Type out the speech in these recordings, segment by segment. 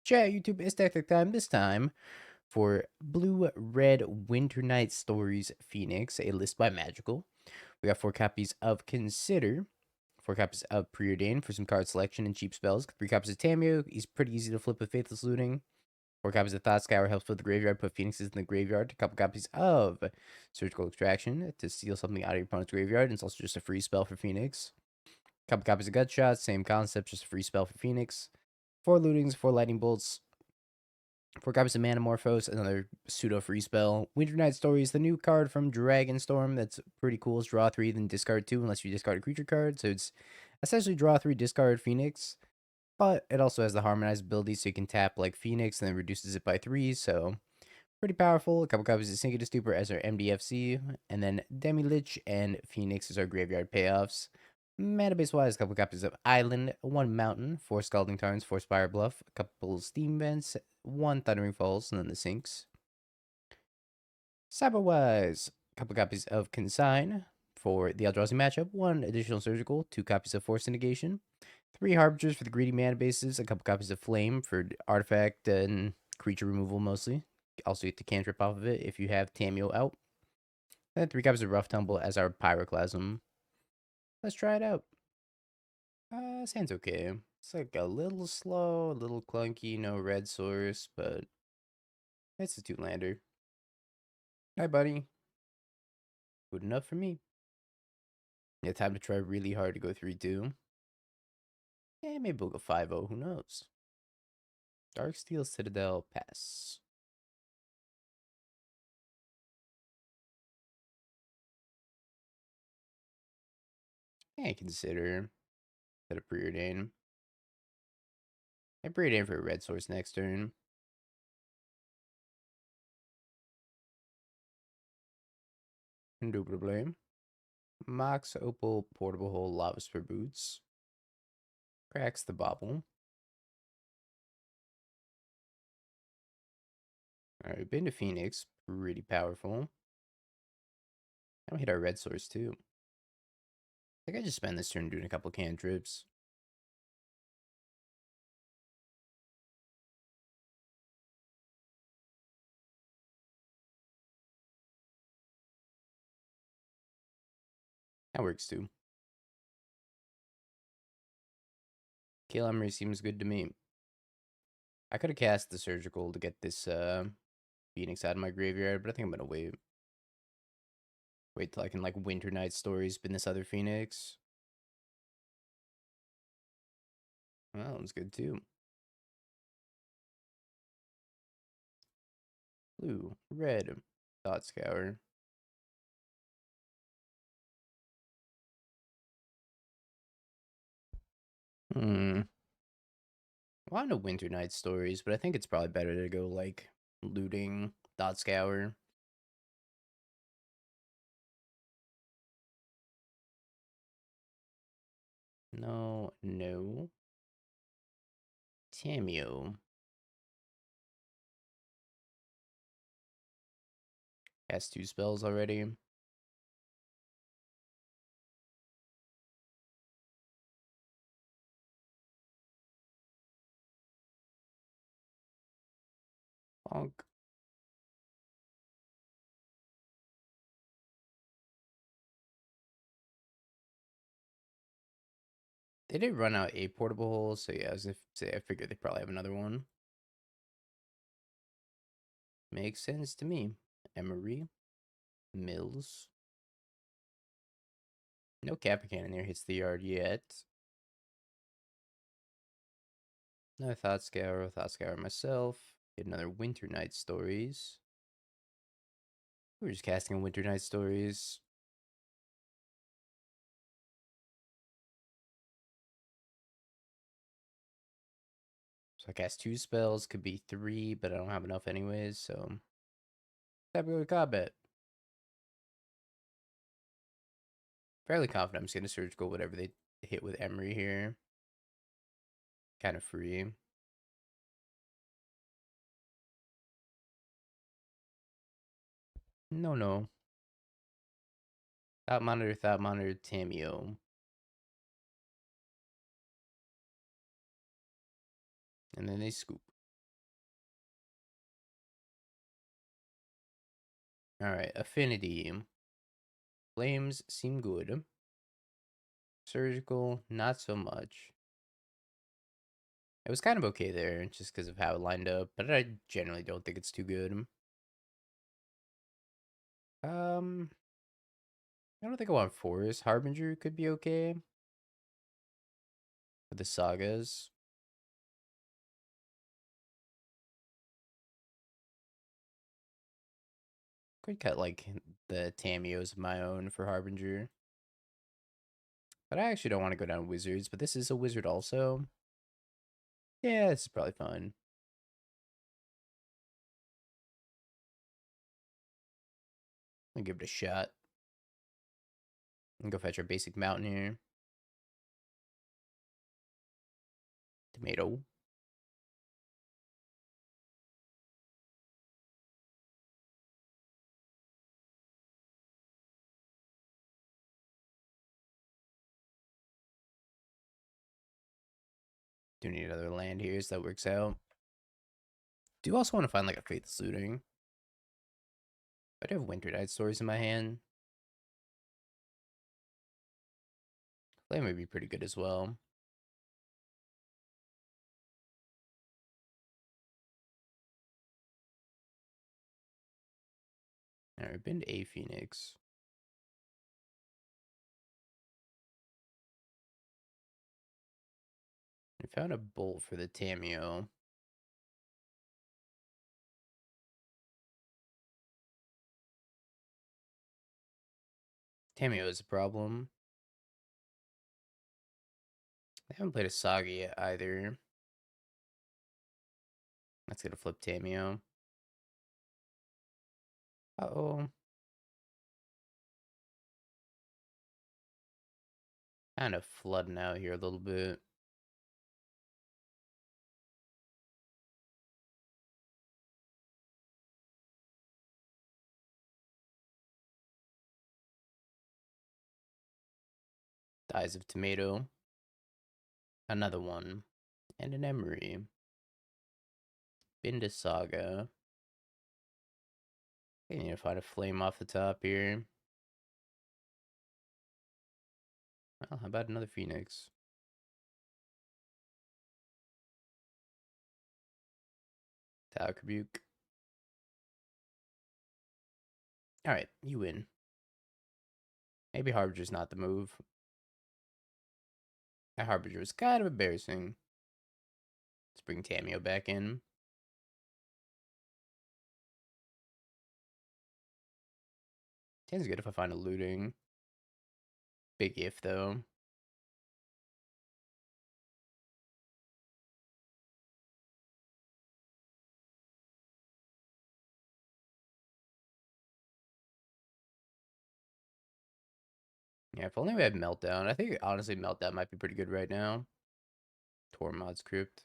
Chat YouTube, it's tactic time. This time for Blue Red Winternight Stories Phoenix, a list by Magical. We got 4 copies of Consider, 4 copies of Preordain for some card selection and cheap spells, 3 copies of Tamiyo. He's pretty easy to flip with Faithless Looting. 4 copies of Thought Scour helps with the graveyard, put Phoenixes in the graveyard. A couple copies of Surgical Extraction to steal something out of your opponent's graveyard. And it's also just a free spell for Phoenix. A couple copies of Gutshot, same concept, just a free spell for Phoenix. 4 lootings, 4 lightning bolts, 4 copies of Manamorphose, another pseudo free spell. Winternight Stories, the new card from Dragonstorm that's pretty cool. It's draw 3, then discard 2 unless you discard a creature card. So it's essentially draw 3, discard Phoenix. But it also has the harmonized ability, so you can tap like Phoenix and then reduces it by 3. So pretty powerful. A couple copies of Inquisitive Stupor as our MDFC. And then Demilich and Phoenix as our graveyard payoffs. Mana base wise, a couple copies of Island, 1 Mountain, 4 Scalding Tarns, 4 Spirebluff, a couple Steam Vents, 1 Thundering Falls, and then the Sinks. Cyber wise, a couple copies of Consign for the Eldrazi matchup, 1 additional Surgical, 2 copies of Force of Negation, 3 Harbingers for the greedy mana bases, a couple copies of Flame for artifact and creature removal mostly. Also get the cantrip off of it if you have Tamiyo out. And 3 copies of Rough Tumble as our Pyroclasm. Let's try it out. Sounds okay. It's like a little slow, a little clunky, no red source, but it's a 2-lander. Hi, buddy. Good enough for me. Yeah, time to try really hard to go 3-2. Yeah, maybe we'll go 5-0, who knows? Darksteel Citadel, pass. Yeah, consider that a Preordain. I Preordain for a red source next turn. Indubitably. Mox Opal Portable Hole Lava Spur Boots. Cracks the Bobble. Alright, been to Phoenix. Pretty powerful. Now we hit our red source too. I think I just spend this turn doing a couple cantrips. That works too. Kill Emery seems good to me. I could have cast the Surgical to get this Phoenix out of my graveyard, but I think I'm gonna wait. Wait till I can like Winternight Stories spin this other Phoenix. Well, that one's good too. Blue, red, Thought Scour. Well, I know Winternight Stories, but I think it's probably better to go like looting, Thought Scour. No, no. Tamiyo. Has 2 spells already. Bonk. They did run out a portable hole, so yeah, as if say I figured they probably have another one. Makes sense to me. Emery. Mills. No Kappa Cannon there hits the yard yet. No Thought Scour myself. Get another Winternight Stories. We're just casting Winternight Stories. So I cast 2 spells, could be 3, but I don't have enough anyways, so time to go to combat. Fairly confident I'm just gonna surgical whatever they hit with Emery here. Kind of free. No, no. Thought Monitor, Tamiyo. And then they scoop. Alright, Affinity. Flames seem good. Surgical, not so much. It was kind of okay there, just because of how it lined up, but I generally don't think it's too good. I don't think I want Forest. Harbinger could be okay. With the sagas. Could cut like the Tamiyos of my own for Harbinger. But I actually don't want to go down wizards, but this is a wizard also. Yeah, this is probably fine. I'll give it a shot. And go fetch our basic Mountaineer. Tomato. Do need another land here, so that works out. Do also want to find like a Faithless Looting. I do have Winternight Stories in my hand. Flame would be pretty good as well. Alright, we've been to a Phoenix. We found a bolt for the Tamiyo. Tamiyo is a problem. I haven't played a Saga yet either. That's gonna flip Tamiyo. Uh-oh. Kind of flooding out here a little bit. Dies of Tomato. Another one. And an Emery. Been to Saga. I need to find a flame off the top here. Well, how about another Phoenix? Tower Rebuke. Alright, you win. Maybe Harbinger's not the move. That Harbinger was kind of embarrassing. Let's bring Tamiyo back in. Ten's good if I find a looting. Big if, though. Yeah, if only we had Meltdown. I think, honestly, Meltdown might be pretty good right now. Tormod's Crypt.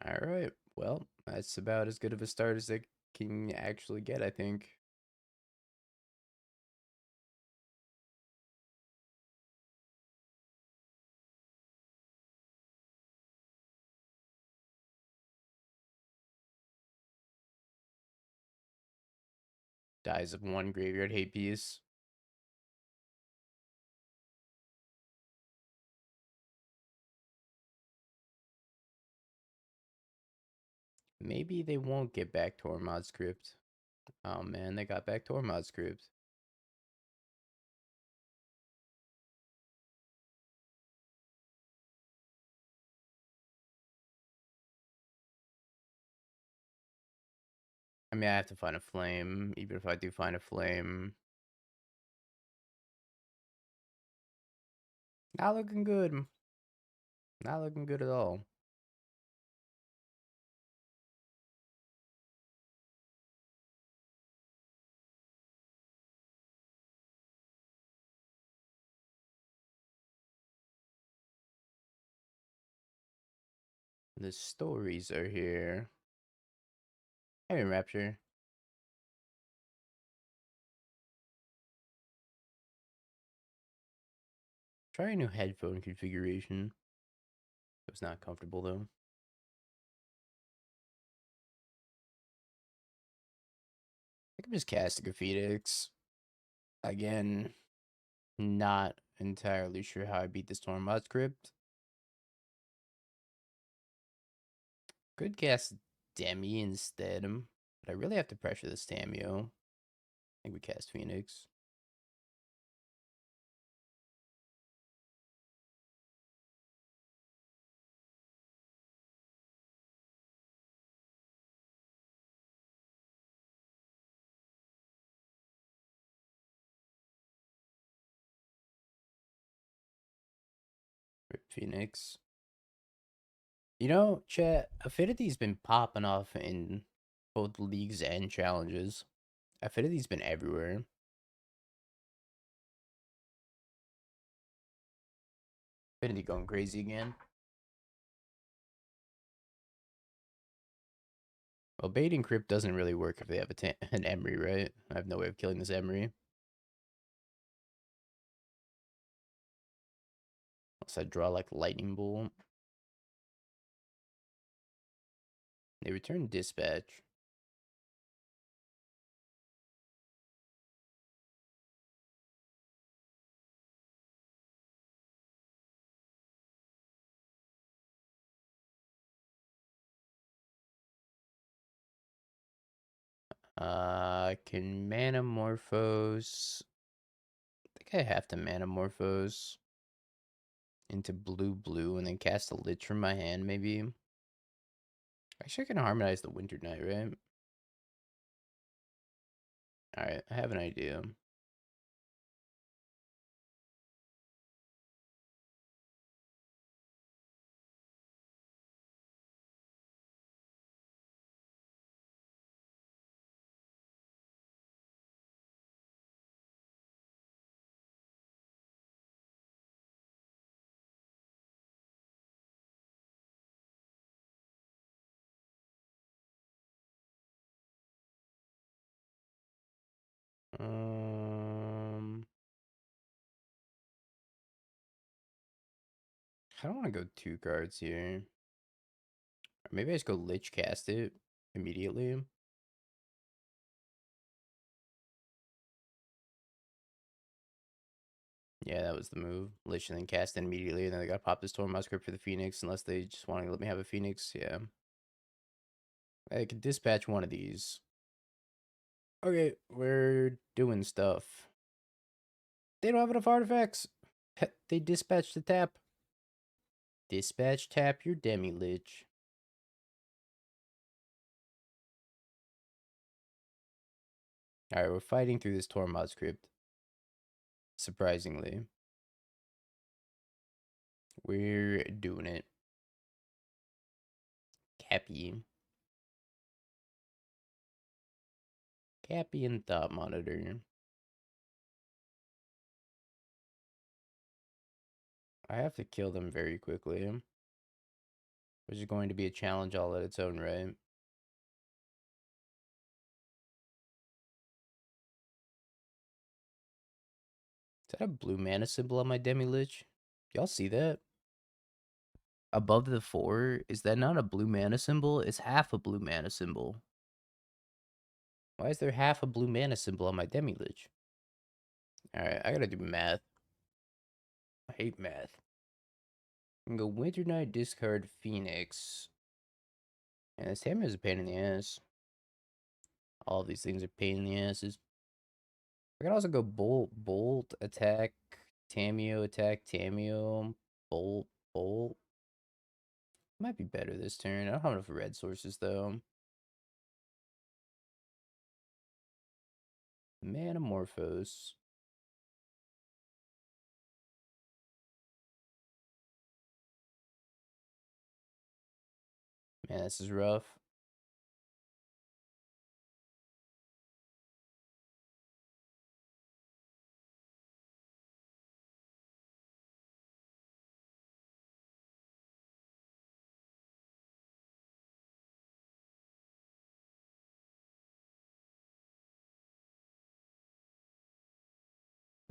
Alright, well, that's about as good of a start as I can actually get, I think. Dies of one graveyard hate piece. Maybe they won't get back Tormod's Crypt. Oh man, they got back Tormod's Crypt. I mean, I have to find a flame. Even if I do find a flame. Not looking good. Not looking good at all. The stories are here. Hey, Rapture. Try a new headphone configuration. It was not comfortable though. I'm just casting a Phoenix. Again, not entirely sure how I beat the Stormbot script. Could cast Demi instead, but I really have to pressure this Tamiyo. I think we cast Phoenix. Rip Phoenix. You know, chat, Affinity's been popping off in both leagues and challenges. Affinity's been everywhere. Affinity going crazy again. Well, baiting Crypt doesn't really work if they have an Emery, right? I have no way of killing this Emery. Unless I draw like Lightning Bolt. They return Dispatch. Can Manamorphose. I think I have to Manamorphose into blue and then cast a Lich from my hand, maybe. Actually, I can harmonize the Winternight, right? Alright, I have an idea. I don't want to go 2 cards here. Or maybe I just go Lich cast it immediately. Yeah, that was the move. Lich and then cast it immediately, and then they got to pop this Tormod script for the Phoenix, unless they just want to let me have a Phoenix. Yeah. I can dispatch one of these. Okay, we're doing stuff. They don't have enough artifacts. They dispatch the tap. Dispatch tap your Demilich. Alright, we're fighting through this Tormod script. Surprisingly. We're doing it. Cappy. Cappy and Thought Monitor. I have to kill them very quickly. Which is going to be a challenge all at its own right. Is that a blue mana symbol on my Demilich? Y'all see that? Above the 4, is that not a blue mana symbol? It's half a blue mana symbol. Why is there half a blue mana symbol on my Demilich? Alright, I gotta do math. I hate math. I can go Winternight, discard Phoenix. And this Tamiyo is a pain in the ass. All of these things are pain in the asses. I can also go Bolt, attack, Tamiyo, Bolt. Might be better this turn. I don't have enough red sources though. Manamorphose. Man, this is rough.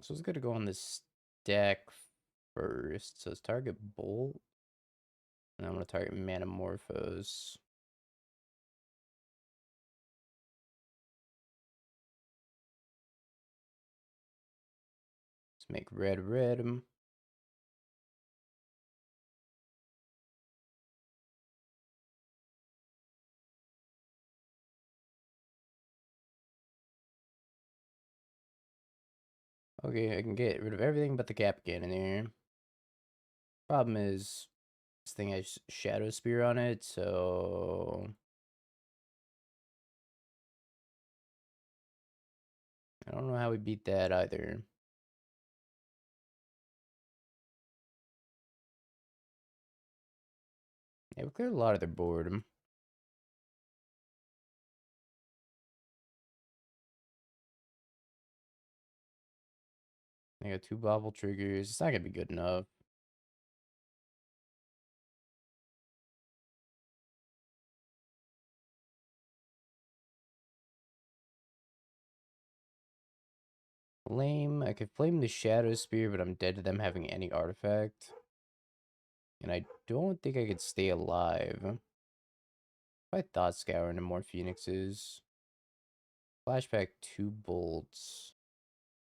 So it's gonna go on this stack first. So it's target Bolt. And I'm gonna target Manamorphose. Make red red. Okay, I can get rid of everything but the cap again in here. Problem is, this thing has Shadow Spear on it, so I don't know how we beat that either. Yeah, we cleared a lot of their board. I got 2 bobble triggers. It's not gonna be good enough. Flame. I could flame the Shadow Spear, but I'm dead to them having any artifact. And I don't think I could stay alive. I Thought Scour into more Phoenixes. Flashback 2 bolts.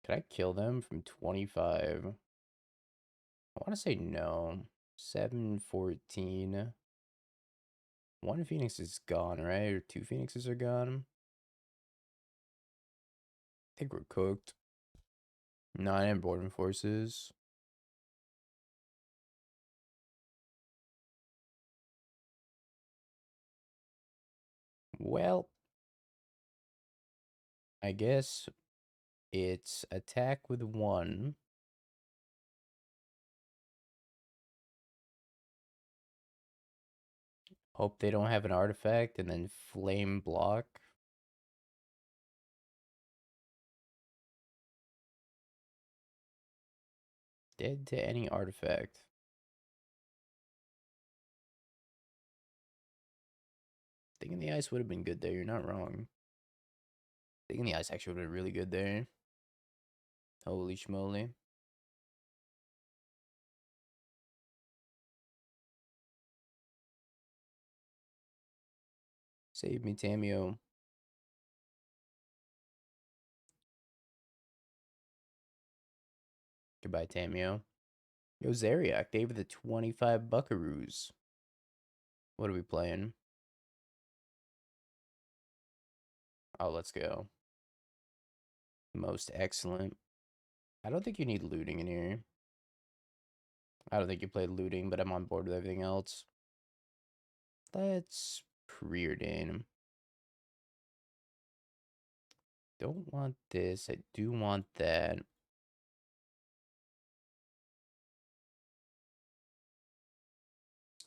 Could I kill them from 25? I want to say no. 7, 14. 1 Phoenix is gone, right? Or 2 Phoenixes are gone. I think we're cooked. 9 Boarding Forces. Well, I guess it's attack with 1. Hope they don't have an artifact, and then flame block. Dead to any artifact. Thinking the ice would have been good there. You're not wrong. Thinking the ice actually would have been really good there. Holy schmoly. Save me, Tamiyo. Goodbye, Tamiyo. Yo, Zeriak, David the 25 buckaroos. What are we playing? Oh, let's go. Most excellent. I don't think you need looting in here. I don't think you play looting, but I'm on board with everything else. Let's Preordain. Don't want this. I do want that.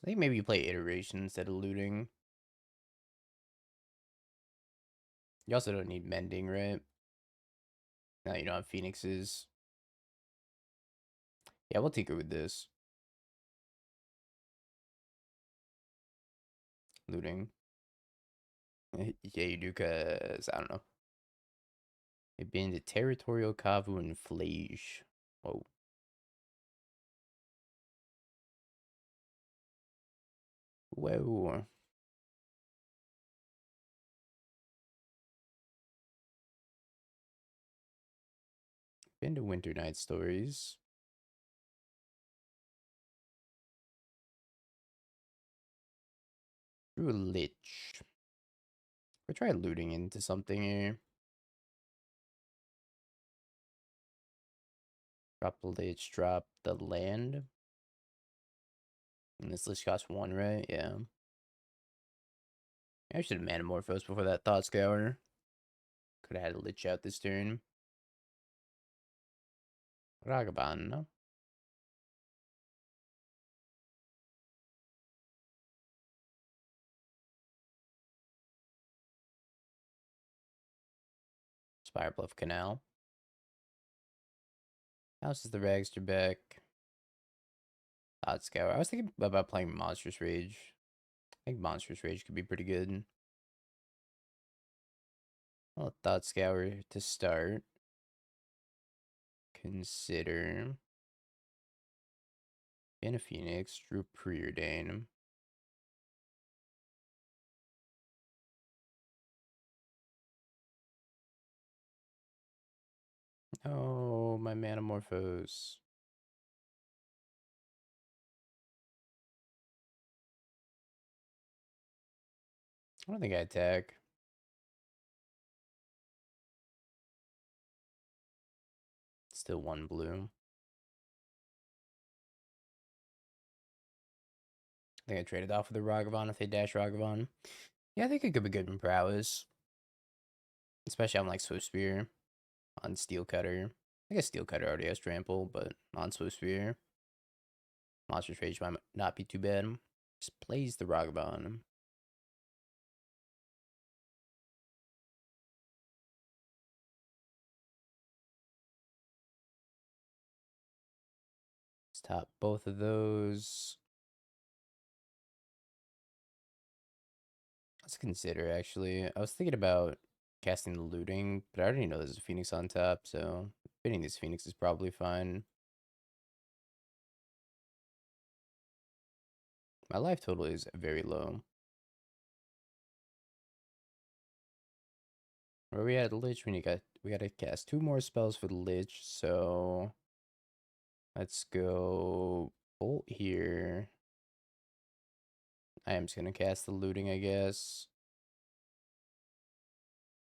I think maybe you play iteration instead of looting. You also don't need mending, right? No, you don't have phoenixes. Yeah, we'll tinker with this. Looting. Yeah, you do, because, I don't know. It been the Territorial Kavu and Flage. Whoa. Whoa. Been to Winternight Stories. Through a Lich. We'll try looting into something here. Drop the Lich, drop the land. And this Lich costs 1, right? Yeah. I should have Manamorphose before that Thought Scour. Could have had a Lich out this turn. Ragavan. Spirebluff Canal. House is the Ragster back. Thought Scour. I was thinking about playing Monstrous Rage. I think Monstrous Rage could be pretty good. Well, Thought Scour to start. Consider. In a Phoenix. Drew Preordain. Oh, my Manamorphose. I don't think I attack. Still one blue. I think I traded off with the Ragavan if they dash Ragavan. Yeah, I think it could be good in prowess. Especially on like Swift Spear. On Steel Cutter. I guess Steel Cutter already has trample, but on Swift Spear. Monster's Rage might not be too bad. Just plays the Ragavan. Let's top both of those. Let's consider actually. I was thinking about casting the looting, but I already know there's a Phoenix on top, so fitting this Phoenix is probably fine. My life total is very low. Where we at Lich? We gotta cast 2 more spells for the Lich, so let's go Bolt here. I am just gonna cast the looting, I guess.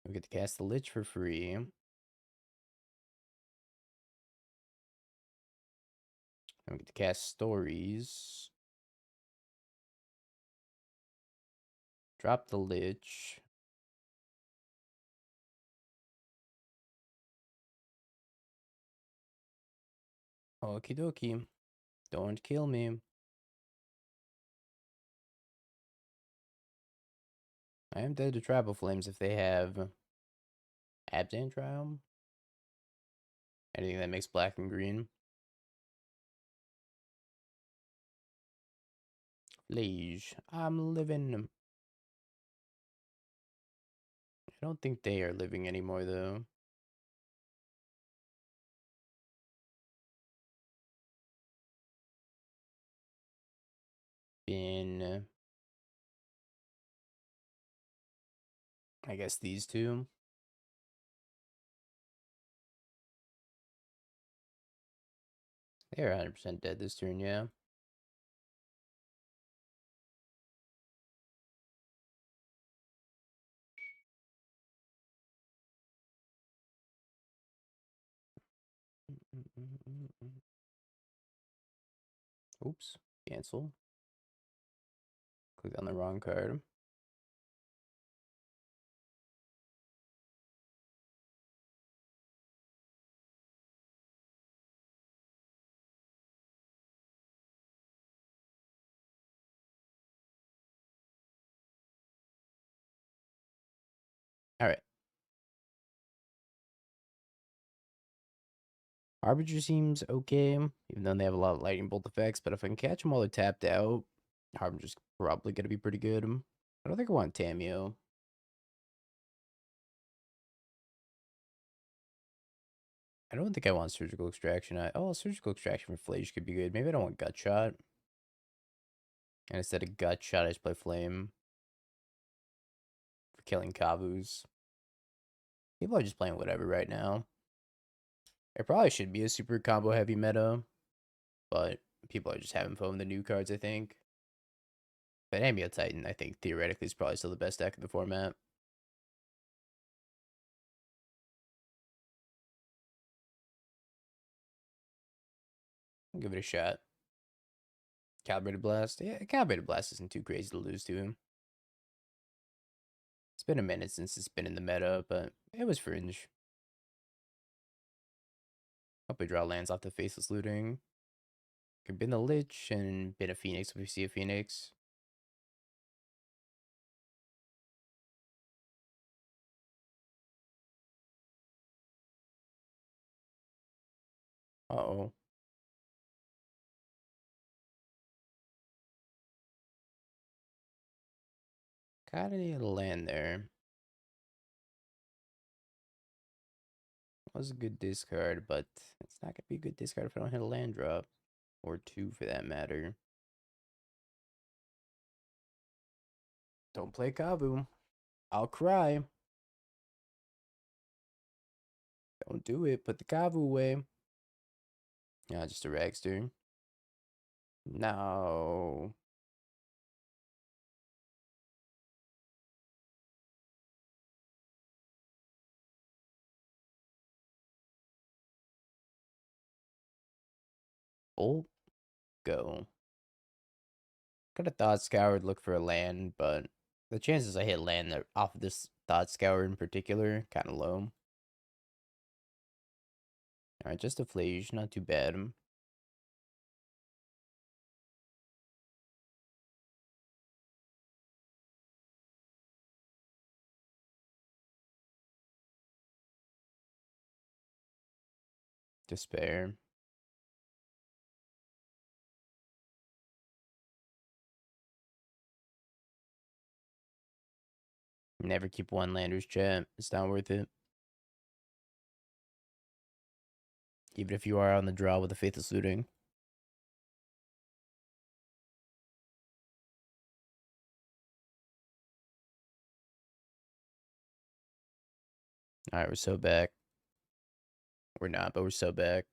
We get to cast the Lich for free. And we get to cast Stories. Drop the Lich. Okie dokie. Don't kill me. I am dead to Tribal Flames if they have Abzan Trial. Anything that makes black and green. Liege. I'm living. I don't think they are living anymore though. Been. I guess these two. They're 100% dead this turn, yeah. Oops. Cancel. Click on the wrong card. Alright. Harbinger seems okay, even though they have a lot of lightning bolt effects, but if I can catch them while they're tapped out, Harbinger's probably going to be pretty good. I don't think I want Tamiyo. I don't think I want Surgical Extraction. Surgical Extraction for Flage could be good. Maybe I don't want Gut Shot. And instead of Gut Shot, I just play Flame for killing Kavus. People are just playing whatever right now. It probably should be a super combo heavy meta, but people are just having fun with the new cards, I think. But Amio Titan, I think, theoretically is probably still the best deck in the format. I'll give it a shot. Calibrated Blast. Yeah, Calibrated Blast isn't too crazy to lose to him. It's been a minute since it's been in the meta, but it was fringe. Hope we draw lands off the Faithless Looting. Could bin the Lich and bin a Phoenix if we see a Phoenix. Uh-oh. Kinda need a land there. Was a good discard, but it's not gonna be a good discard if I don't hit a land drop. Or 2 for that matter. Don't play Kavu. I'll cry. Don't do it. Put the Kavu away. Yeah, just a Ragster. No. Bolt. Go. Could have Thought Scoured, look for a land, but the chances I hit land off of this Thought Scour in particular, kind of low. Alright, just a Flage, not too bad. Despair. Never keep one landers, chat. It's not worth it. Even if you are on the draw with a Faithless Looting. Alright, we're so back. We're not, but we're so back.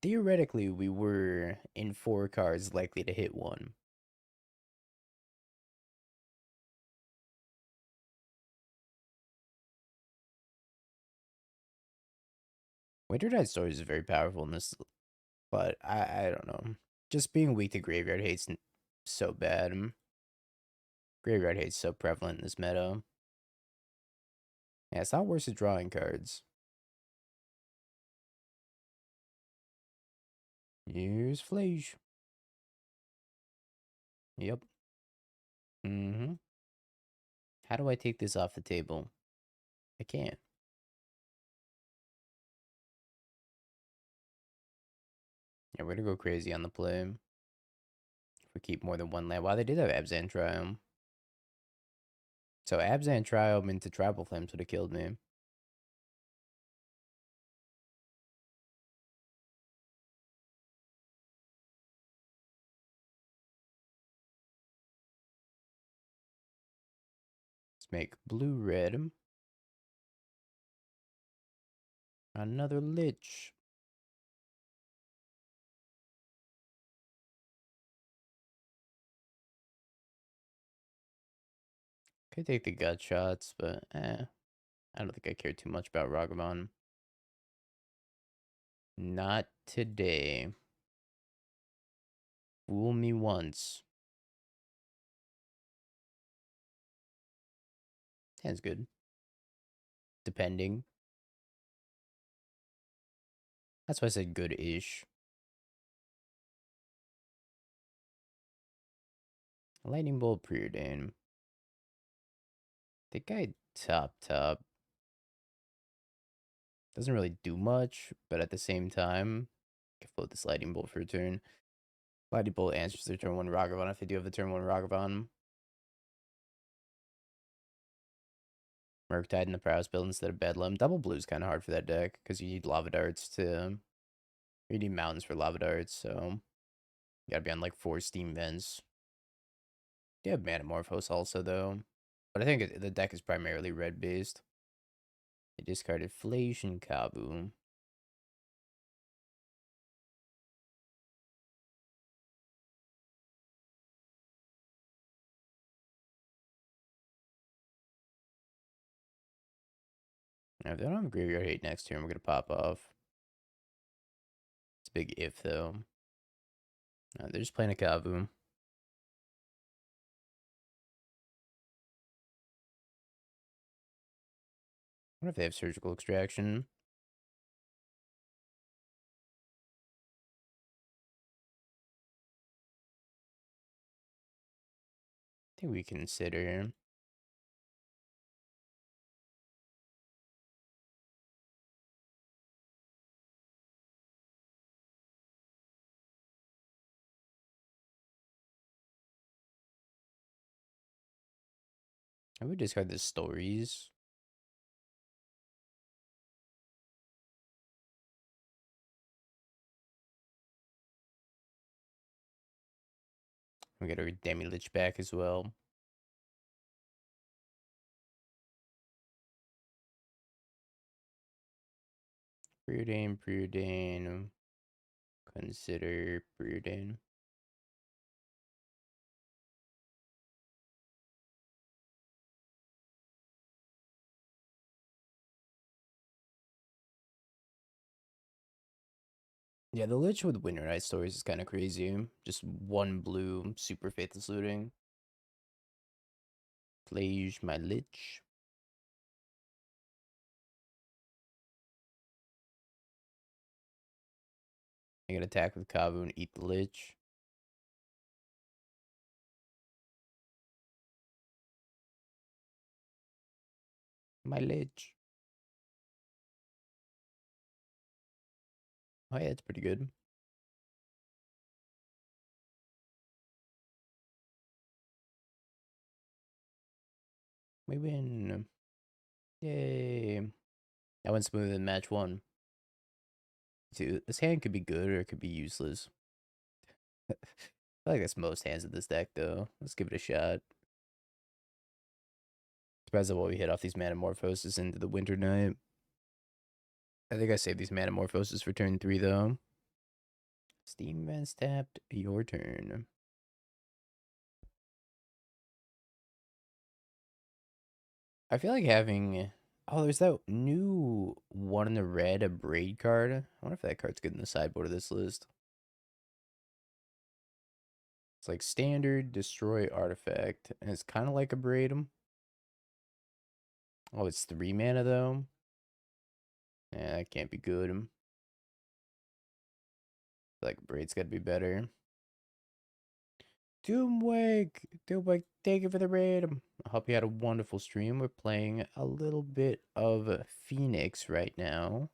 Theoretically, we were in 4 cards likely to hit one. Winternight Stories is very powerful in this, but I don't know. Just being weak to Graveyard Hate's so bad. Graveyard Hate's so prevalent in this meta. Yeah, it's not worse at drawing cards. Here's Flage. Yep. How do I take this off the table? I can't. Yeah, we're gonna go crazy on the play. If we keep more than one land. Wow, they did have Abzan Triumph. So Abzan Triumph into Tribal Flames would have killed me. Let's make blue-red. Another Lich. Could take the gut shots, but I don't think I care too much about Ragavan. Not today. Fool me once. 10's good. Depending. That's why I said good-ish. Lightning Bolt Preordain. The guy top. Doesn't really do much, but at the same time, I can float this Lightning Bolt for a turn. Lightning Bolt answers their turn 1 Ragavan if they do have the turn 1 Ragavan. Murktide in the Prowess build instead of Bedlam. Double blue is kind of hard for that deck because you need Lava Darts to. You need Mountains for Lava Darts, so. You gotta be on like 4 Steam Vents. You have Manamorphose also, though. But I think the deck is primarily red based. They discarded Flage and Kabu. Now, if they don't have Graveyard Hate next turn, we're gonna pop off. It's a big if, though. No, they're just playing a Kabu. What if they have Surgical Extraction? I think we consider. I would discard the Stories. We get our Demilich back as well. Preordain. Consider Preordain. Yeah, the Lich with Winternight Stories is kind of crazy. Just one blue, super Faithless Looting. Plage my Lich. I can attack with Kavu and eat the Lich. My Lich. Oh yeah, it's pretty good. We win. Yay. I went smooth in match one. Dude, this hand could be good or it could be useless. I feel like that's most hands of this deck, though. Let's give it a shot. Surprised at what we hit off these Manamorphoses into the Winternight. I think I saved these Manamorphoses for turn 3, though. Steam Vents tapped. Your turn. I feel like having... Oh, there's that new one in the red, a Braid card. I wonder if that card's good in the sideboard of this list. It's like standard, destroy artifact, and it's kind of like a Braid. Oh, it's 3 mana, though. Yeah, that can't be good. Like, Braid's gotta be better. Doomwake, thank you for the raid. I hope you had a wonderful stream. We're playing a little bit of Phoenix right now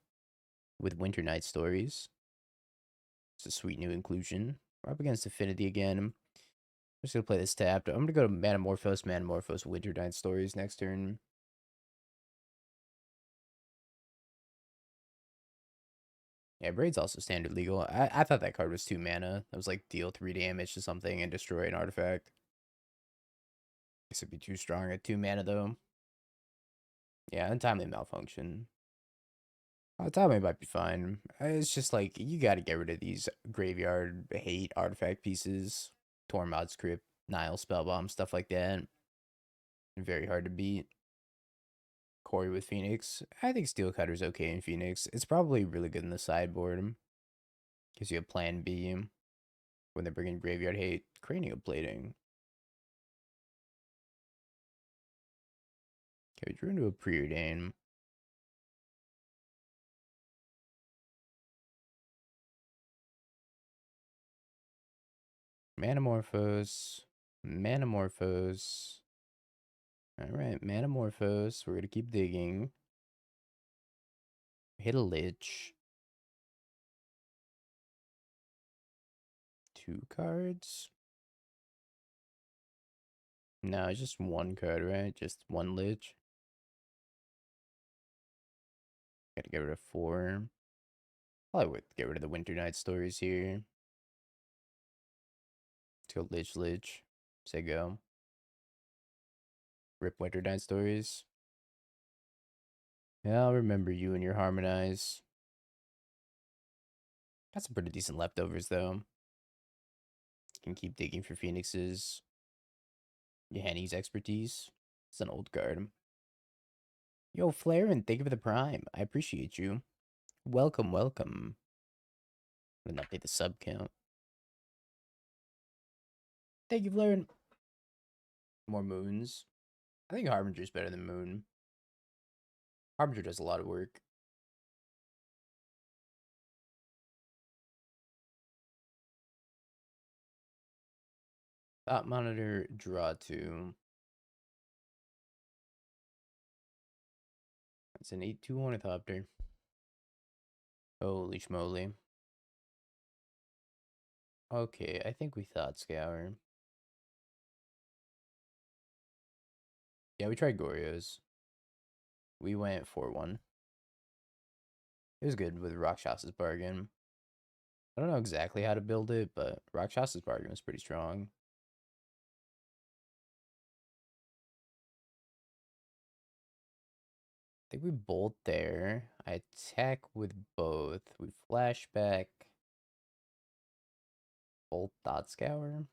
with Winternight Stories. It's a sweet new inclusion. We're up against Affinity again. I'm just gonna play this tapped. I'm gonna go to Manamorphose, Winternight Stories next turn. Yeah, Braid's also standard legal. I thought that card was 2 mana. That was like deal 3 damage to something and destroy an artifact. This would be too strong at 2 mana though. Yeah, untimely malfunction. Tommy might be fine. It's just like you got to get rid of these graveyard hate artifact pieces, Tormod's Crypt, Nile Spellbomb, stuff like that. Very hard to beat. Corey with Phoenix. I think Steel Cutter's okay in Phoenix. It's probably really good in the sideboard. Gives you a plan B when they bring in graveyard hate. Cranial plating. Okay, we drew into a Preordain. Manamorphose. Manamorphose. Alright, Manamorphose. We're gonna keep digging. Hit a Lich. 2 cards? No, it's just 1 card, right? Just 1 Lich. Gotta get rid of 4. Probably would get rid of the Winternight Stories here. Let's go Lich. Say go. Rip Winternight Stories. Yeah, I'll remember you and your Harmonize. Got some pretty decent leftovers, though. Can keep digging for Phoenixes. Yohanni's Expertise. It's an old card. Yo, Flaren, thank you for the Prime. I appreciate you. Welcome, welcome. I'm gonna update the sub count. Thank you, Flaren. More moons. I think Harbinger's better than Moon. Harbinger does a lot of work. Thought Monitor, draw 2. That's an 8/2 Ornithopter. Holy schmoly. Okay, I think we Thought Scour. Yeah, we tried Goryo's. We went 4-1. It was good with Rakshas's Bargain. I don't know exactly how to build it, but Rakshas's Bargain was pretty strong. think we bolt there. I attack with both. We flashback. Bolt Thought Scour.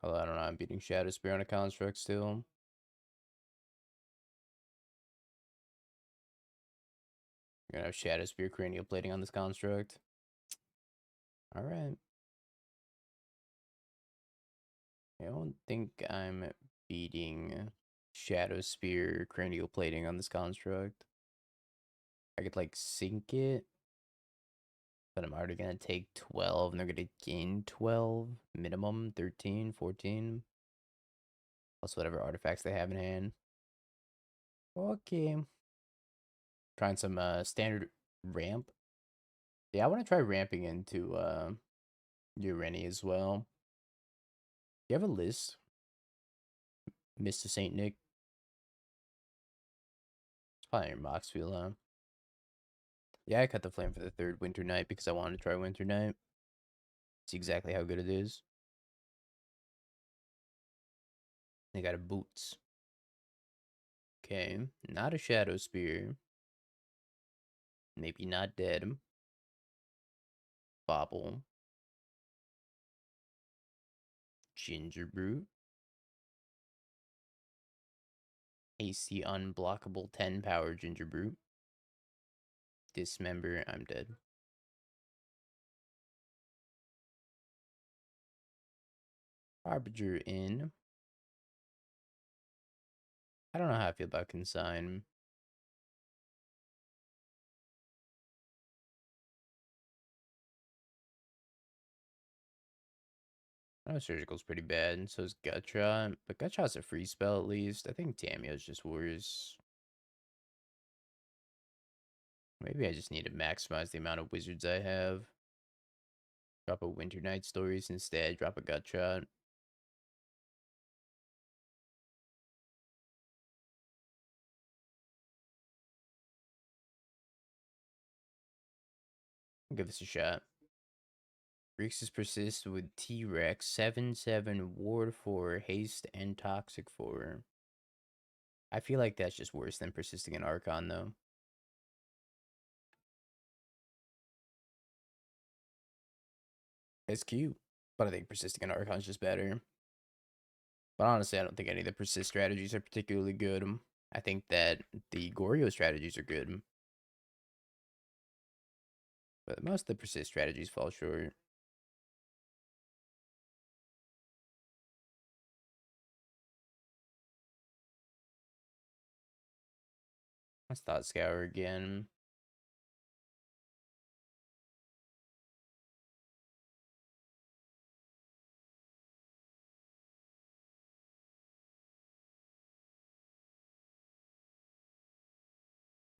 Although I don't know, I'm beating Shadow Spear on a construct still. We're gonna have Shadow Spear cranial plating on this construct. Alright. I don't think I'm beating Shadow Spear cranial plating on this construct. I could like sink it, but I'm already gonna take 12 and they're gonna gain 12 minimum 13 14 plus whatever artifacts they have in hand. Okay, trying some standard ramp. Yeah, I want to try ramping into Ureni as well. You have a list, Mr. Saint Nick? It's probably your Moxfield, huh? Yeah, I cut the flame for the third Winternight because I wanted to try Winternight. See exactly how good it is. They got a boots. Okay, not a Shadow Spear. Maybe not dead. Bobble. Ginger Brute. AC unblockable 10 power Ginger Brute. Dismember, I'm dead. Harbinger in. I don't know how I feel about Consign. I know Surgical's pretty bad, and so is Gutshot. But Gutshot's a free spell at least. I think Tamiyo's just worse. Maybe I just need to maximize the amount of wizards I have. Drop a Winternight Stories instead. Drop a Gutshot. Give this a shot. Grixis persist with T-Rex, 7/7, Ward 4, Haste, and Toxic 4. I feel like that's just worse than persisting in Archon, though. It's cute, but I think persisting in Archon's just better. But honestly, I don't think any of the persist strategies are particularly good. I think that the Goryo strategies are good, but most of the persist strategies fall short. Let's Thought Scour again.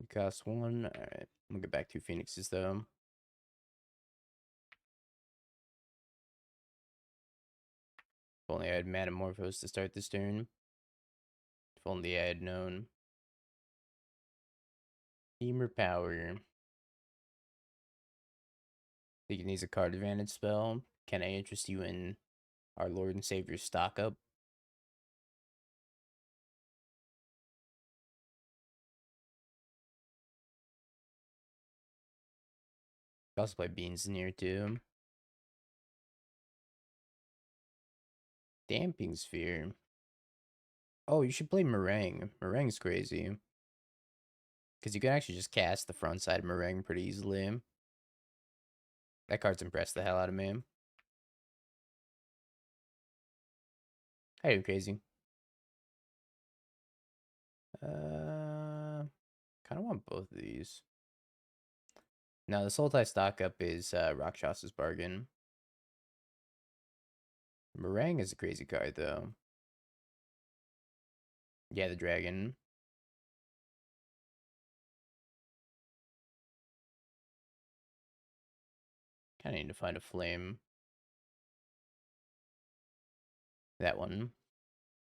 We cost 1. Alright, I'm gonna get back 2 Phoenixes though. If only I had Manamorphose to start this turn. If only I had known. Femur Power. Think it needs a card advantage spell. Can I interest you in our Lord and Savior stock up? I also play Beans near too. Damping Sphere. Oh, you should play Meringue. Meringue's crazy. Because you can actually just cast the front side of Meringue pretty easily. That card's impressed the hell out of me. How you crazy? Kind of want both of these. Now, the Sultai stock up is Rakshas's Bargain. Meringue is a crazy card, though. Yeah, the dragon. Kind of need to find a flame. That one.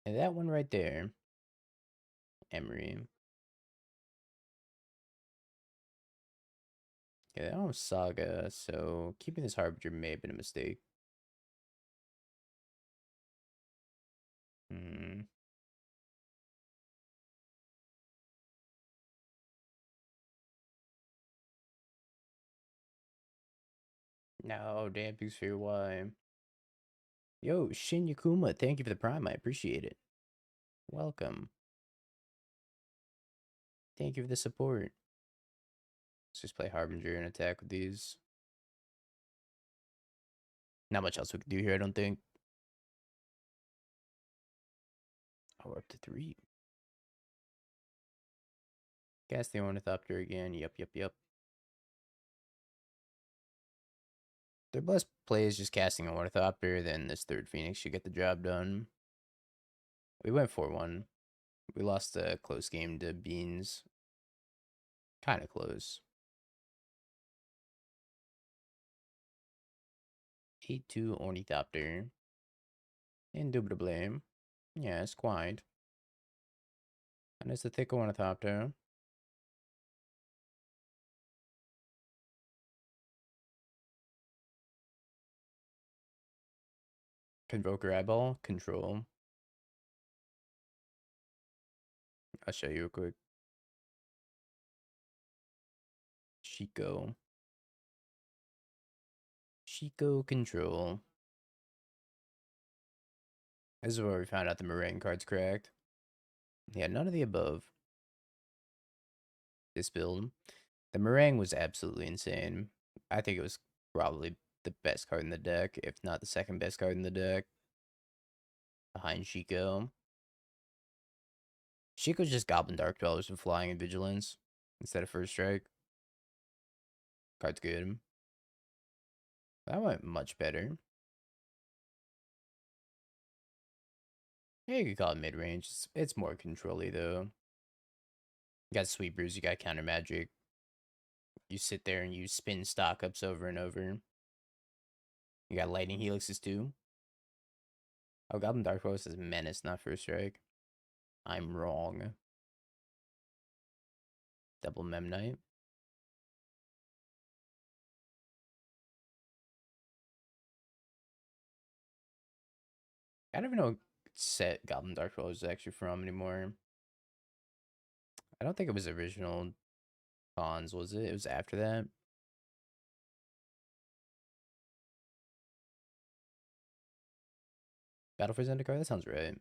And that one right there. Emery. Okay, that was Saga, so keeping this Harbinger may have been a mistake. Hmm. No, damn, thanks for your why. Yo, Shin Yakuma, thank you for the prime. I appreciate it. Welcome. Thank you for the support. Let's just play Harbinger and attack with these. Not much else we can do here, I don't think. Oh, we're up to 3. Cast the Ornithopter again. Yep. Their best play is just casting an Ornithopter, then this third Phoenix should get the job done. We went 4-1. We lost a close game to Beans. Kind of close. 8-2 Ornithopter. Indubitably. Yes, quite. And it's the thick Ornithopter. Convoker Eyeball. Control. I'll show you real quick. Chico. Chico Control. This is where we found out the Meringue card's correct. Yeah, none of the above. This build. The Meringue was absolutely insane. I think it was probably the best card in the deck, if not the second best card in the deck. Behind Chico. Chico's just Goblin Dark Dwellers with Flying and Vigilance instead of First Strike. Card's good. That went much better. Yeah, you could call it mid-range. It's more control-y, though. You got Sweepers, you got Counter Magic. You sit there and you spin stock-ups over and over. You got Lightning Helixes, too. Oh, Goblin Dark Force is Menace, not First Strike. I'm wrong. Double Memnite. I don't even know what set Goblin Dark Force is actually from anymore. I don't think it was original Cons, was it? It was after that. Battle for Zendikar? That sounds right.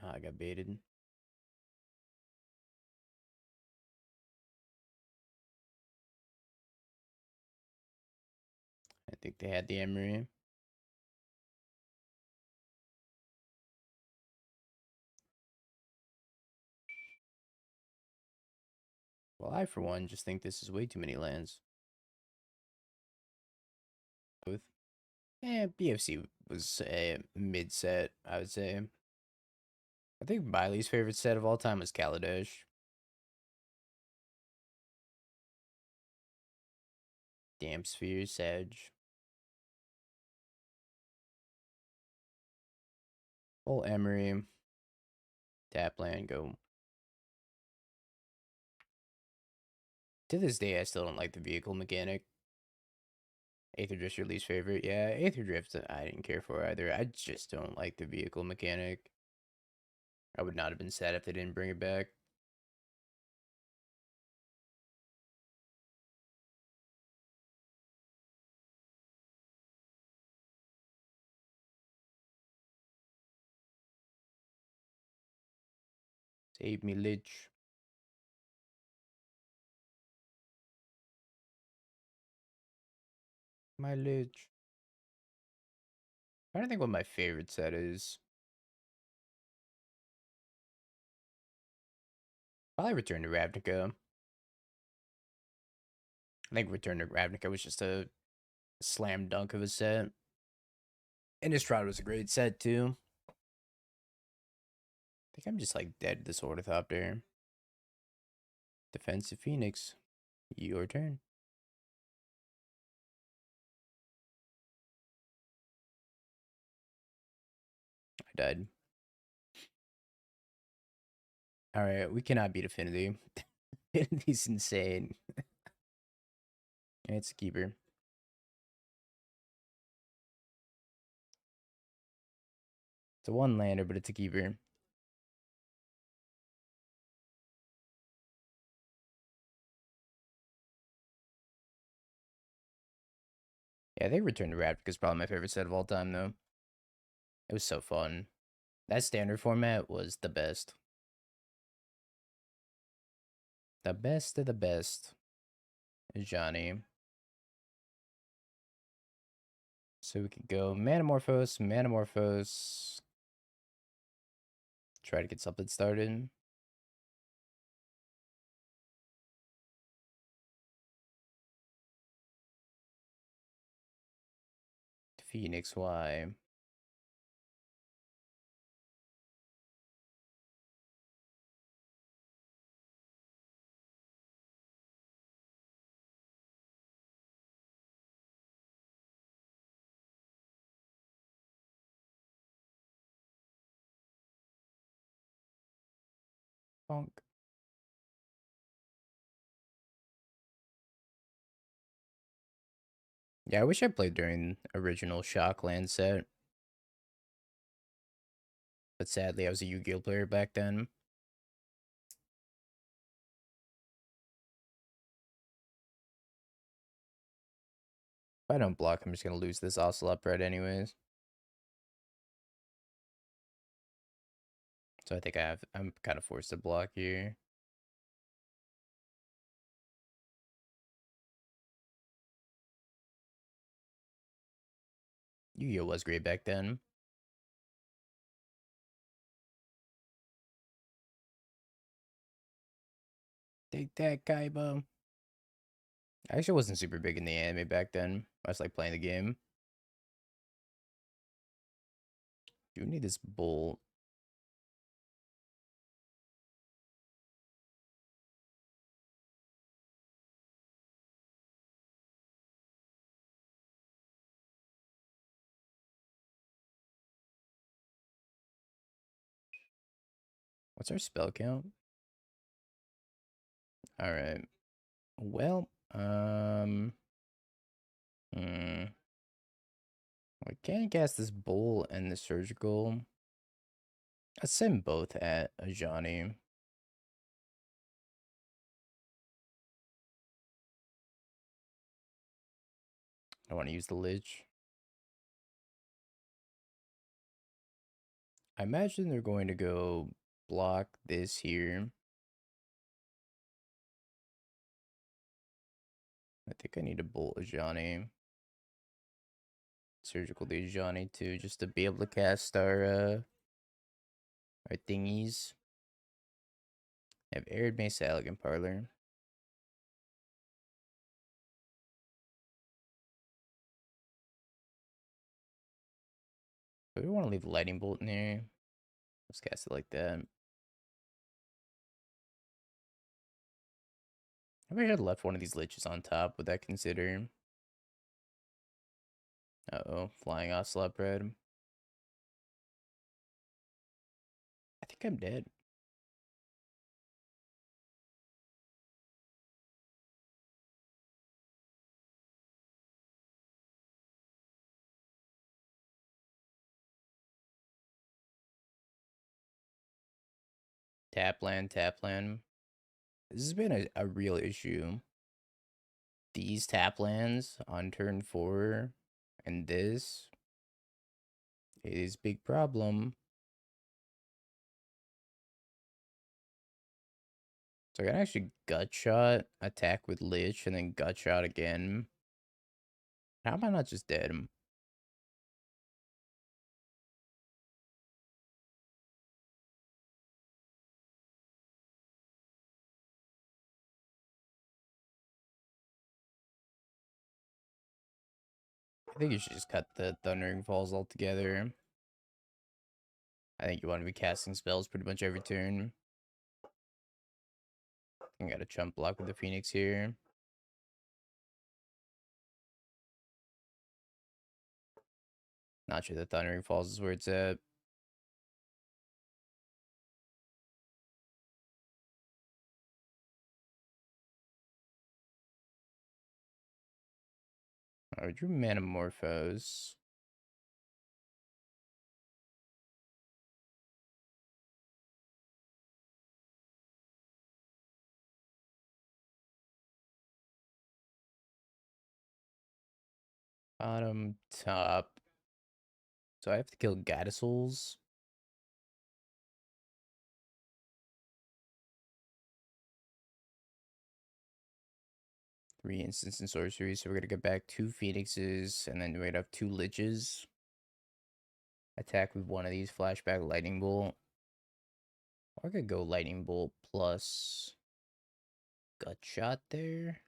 Oh, I got baited. I think they had the Emery. Well, I, for one, just think this is way too many lands. Both. BFC was a mid set, I would say. I think Miley's favorite set of all time was Kaladesh. Damp Sphere, Sedge. Full Emery. Tap land, go. To this day, I still don't like the vehicle mechanic. Aether Drift's your least favorite? Yeah, Aether Drift, I didn't care for either. I just don't like the vehicle mechanic. I would not have been sad if they didn't bring it back. Save me, Lich. My Lich. I don't think what my favorite set is. Probably Return to Ravnica. I think Return to Ravnica was just a slam dunk of a set. And Innistrad was a great set too. I think I'm just like dead to this Ornithopter. Defensive Phoenix. Your turn. I died. Alright, we cannot beat Affinity. Infinity's insane. It's a keeper. It's a one lander, but it's a keeper. Yeah, I think Return to Ravnica is probably my favorite set of all time, though. It was so fun. That standard format was the best. The best of the best. Johnny. So we could go Manamorphose, Manamorphose. Try to get something started. Phoenix, why? Bonk. Yeah, I wish I played during original Shockland set. But sadly, I was a Yu-Gi-Oh player back then. If I don't block, I'm just gonna lose this Ocelot bread anyways. So I think I'm kind of forced to block here. Yu-Gi-Oh was great back then. Take that, Kaiba. I actually wasn't super big in the anime back then. I was like playing the game. Do need this bull. What's our spell count? All right. Well, I can't cast this bull and the surgical. Let's send both at Ajani. I want to use the Lich. I imagine they're going to go block this here. I think I need to bolt Ajani. Surgical to Ajani too, just to be able to cast our thingies. I have Arid Mace, Elegant Parlor. But we want to leave the Lightning Bolt in here. Let's cast it like that. I wish I had left one of these Liches on top. Would that consider? Uh-oh, Flying Ocelot Bread. I think I'm dead. Tap land, tap land. This has been a real issue. These tap lands on turn 4 and this, it is big problem. So I can actually gut shot, attack with Lich, and then gut shot again. How am I not just dead? I think you should just cut the Thundering Falls altogether. I think you want to be casting spells pretty much every turn. I got a chump block with the Phoenix here. Not sure the Thundering Falls is where it's at. I drew Manamorphose. Bottom, top. So I have to kill Gadisouls. Three instants and sorceries. So we're gonna get back 2 Phoenixes, and then we're gonna have 2 Liches. Attack with one of these. Flashback Lightning Bolt. Or I could go Lightning Bolt plus Gut Shot there.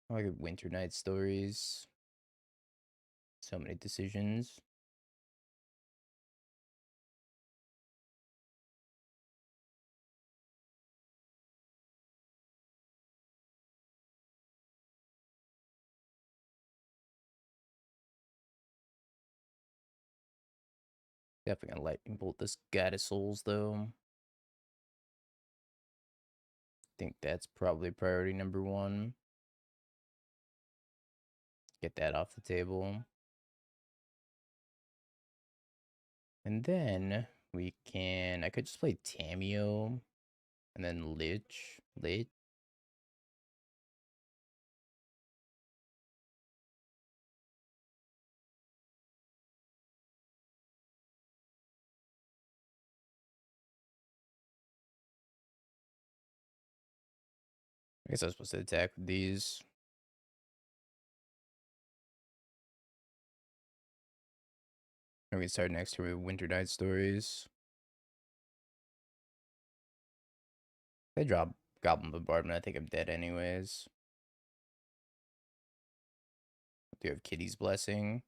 Or I could Winternight Stories. So many decisions. Definitely gonna Lightning Bolt this Gadisouls though. Think that's probably priority number 1. Get that off the table. And then I could just play Tamiyo and then Lich. I guess I was supposed to attack with these. And we can start next turn with Winternight Stories. They drop Goblin Bombardment. I think I'm dead anyways. Do you have Kitty's Blessing?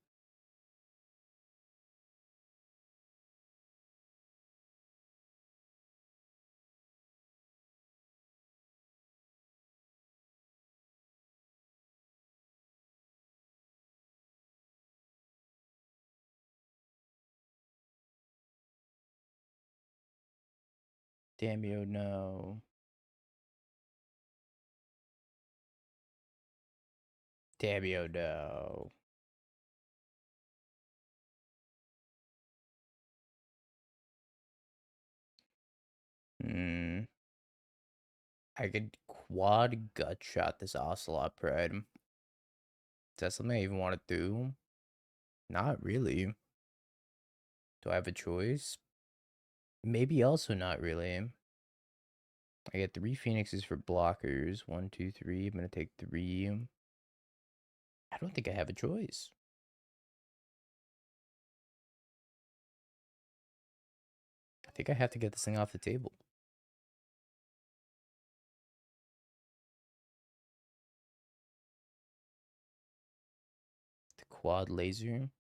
Tamiyo, no. Tamiyo, no. Hmm. I could quad Gut Shot this Ocelot Pride. Is that something I even want to do? Not really. Do I have a choice? Maybe also not really. I get 3 Phoenixes for blockers. 1, 2, 3. I'm gonna take 3. I don't think I have a choice. I think I have to get this thing off the table. The quad laser.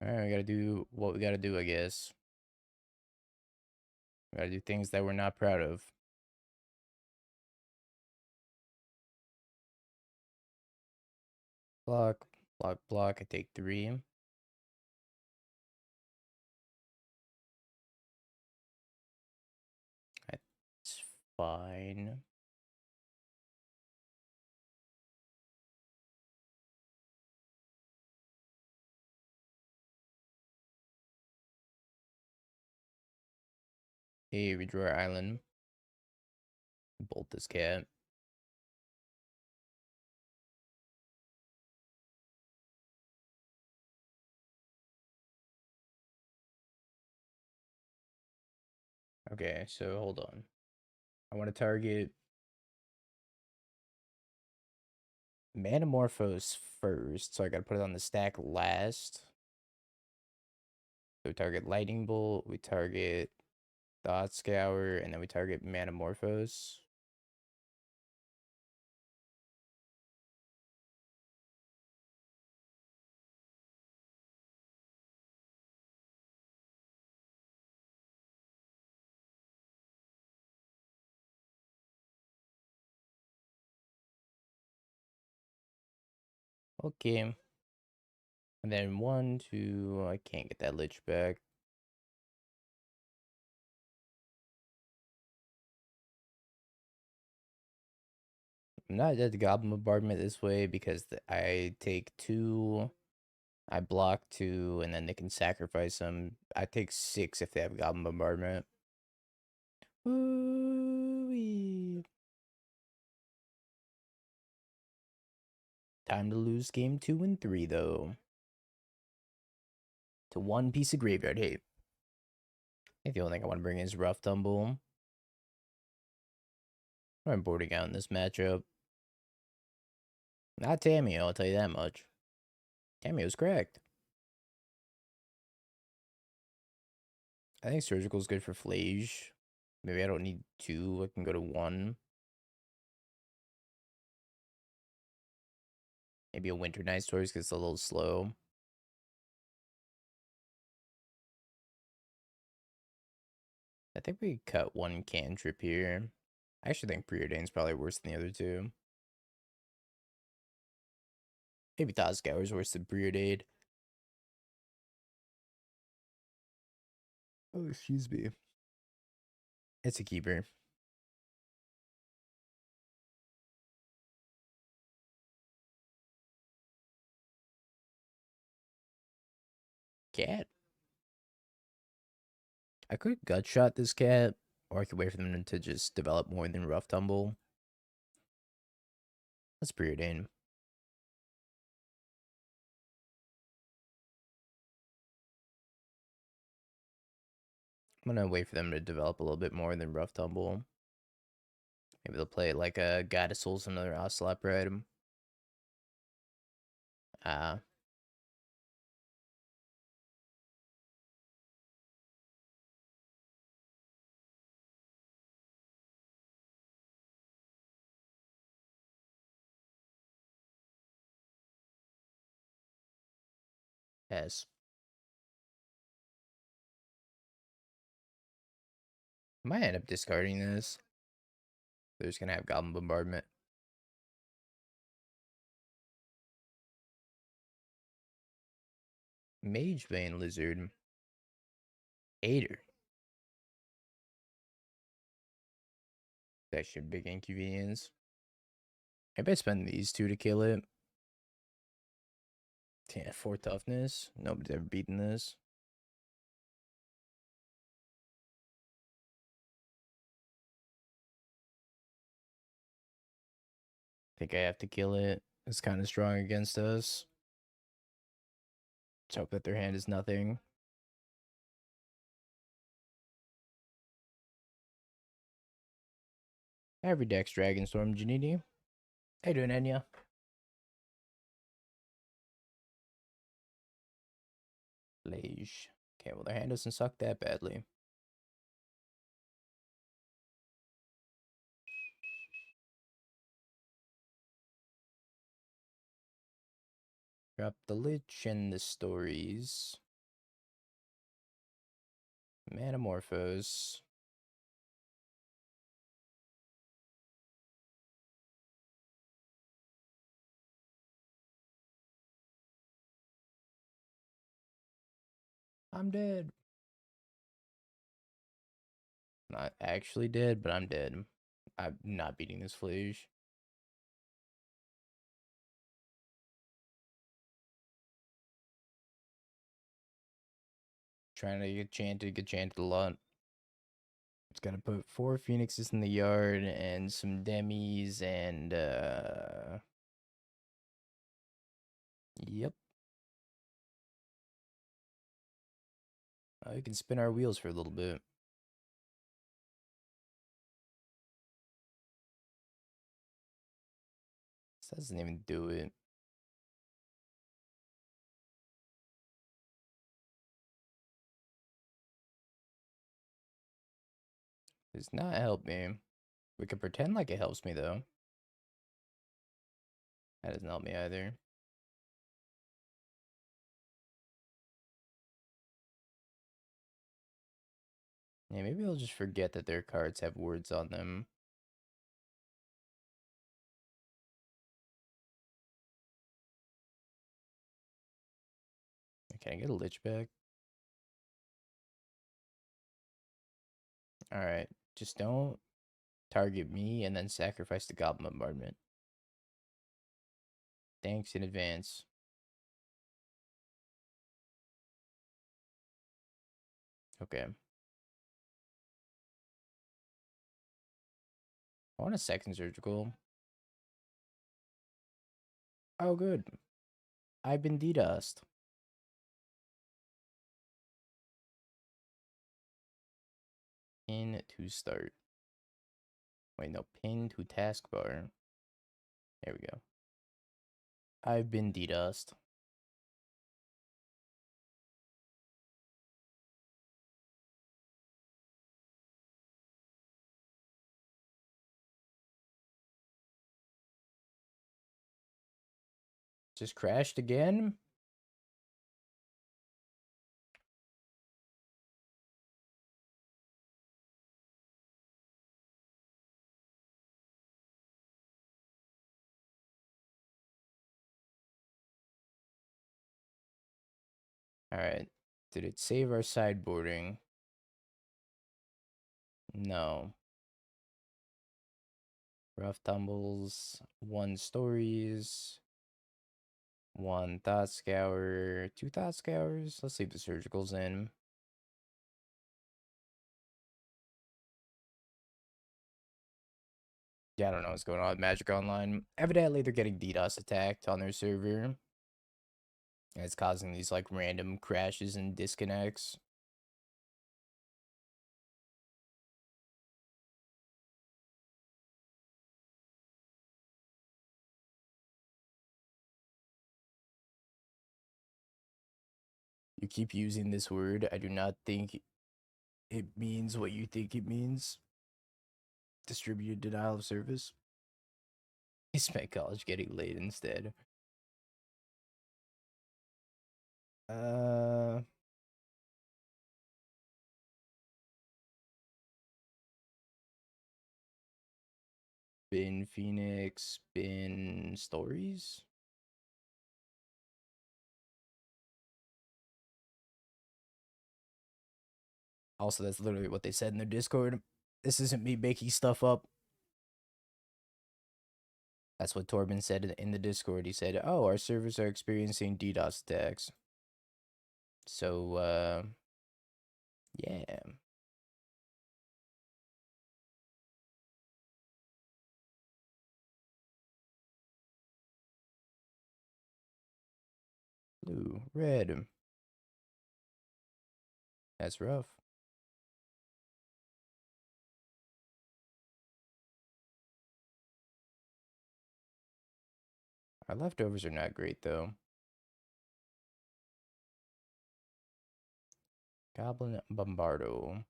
Alright, we gotta do what we gotta do, I guess. We gotta do things that we're not proud of. Block, block, block. I take 3. That's fine. Hey, we draw our island. Bolt this cat. Okay, so hold on. I want to target Manamorphose first, so I gotta put it on the stack last. So we target Lightning Bolt, we target Thought Scour, and then we target Manamorphose. Okay. And then 1, 2, I can't get that Lich back. I'm not at the Goblin Bombardment this way because I take 2, I block 2, and then they can sacrifice them. I take 6 if they have Goblin Bombardment. Ooh-wee. Time to lose game 2 and 3, though. To 1 piece of graveyard hate. I think the only thing I want to bring is Rough Tumble. I'm boarding out in this matchup. Not Tamiyo, I'll tell you that much. Tamiyo's correct. I think Surgical's good for Flage. Maybe I don't need 2, I can go to 1. Maybe a Winternight Stories because it's a little slow. I think we cut 1 cantrip here. I actually think Preordain's probably worse than the other 2. Maybe Thought Scour is worse than Preordain. Oh, excuse me. It's a keeper. Cat. I could gut shot this cat, or I could wait for them to just develop more than Rough Tumble. That's Preordain. I'm gonna wait for them to develop a little bit more than Rough Tumble. Maybe they'll play like a Guide of Souls, another Ocelot item. Yes. Might end up discarding this. They're just gonna have Goblin Bombardment. Mage Vein Lizard. Hater. That should big inconvenience. Maybe I spend these 2 to kill it. Yeah, 4 toughness. Nobody's ever beaten this. Think I have to kill it. It's kind of strong against us. Let's hope that their hand is nothing. Every deck's Dragonstorm, Janini. How you doing, Enya? Lage. Okay, well, their hand doesn't suck that badly. Drop the Lich and the Stories. Manamorphose. I'm dead. Not actually dead, but I'm dead. I'm not beating this Flage. Trying to get chanted a lot. It's gonna put 4 Phoenixes in the yard and some Demis and yep. We can spin our wheels for a little bit. This doesn't even do it. Does not help me. We can pretend like it helps me though. That doesn't help me either. Yeah, maybe I'll just forget that their cards have words on them. Can I get a Lich back? Alright. Just don't target me and then sacrifice the Goblin Bombardment. Thanks in advance. Okay. I want a second surgical. Oh, good. I've been DDoSed. Pin to start. Wait, no. Pin to taskbar. There we go. I've been DDoSed. Just crashed again? Alright. Did it save our sideboarding? No. Rough tumbles, 1 stories, 1 thought scour, 2 thought scours. Let's leave the surgicals in. Yeah, I don't know what's going on with Magic Online. Evidently, they're getting DDoS attacked on their server. And it's causing these like random crashes and disconnects. You keep using this word. I do not think it means what you think it means. Distributed denial of service. I spent college getting laid instead. Uh, Been Phoenix, been stories. Also, that's literally what they said in their Discord. This isn't me making stuff up. That's what Torben said in the Discord. He said, "Oh, our servers are experiencing DDoS attacks." So, yeah. Blue, red. That's rough. Our leftovers are not great, though. Goblin Bombardo.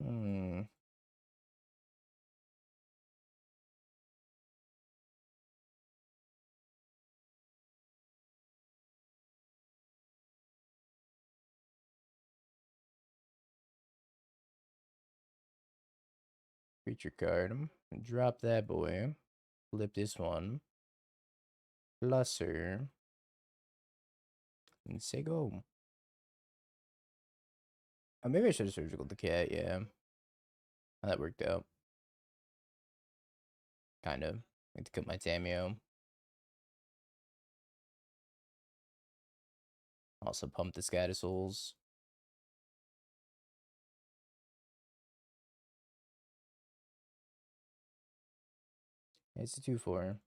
Hmm. Creature card. Drop that boy. Flip this one. Plusser. And say go. Oh, maybe I should have surgical the cat, yeah. That worked out. Kind of. I had to cut my Tamiyo. Also pump the Scattersouls. It's a 2/4.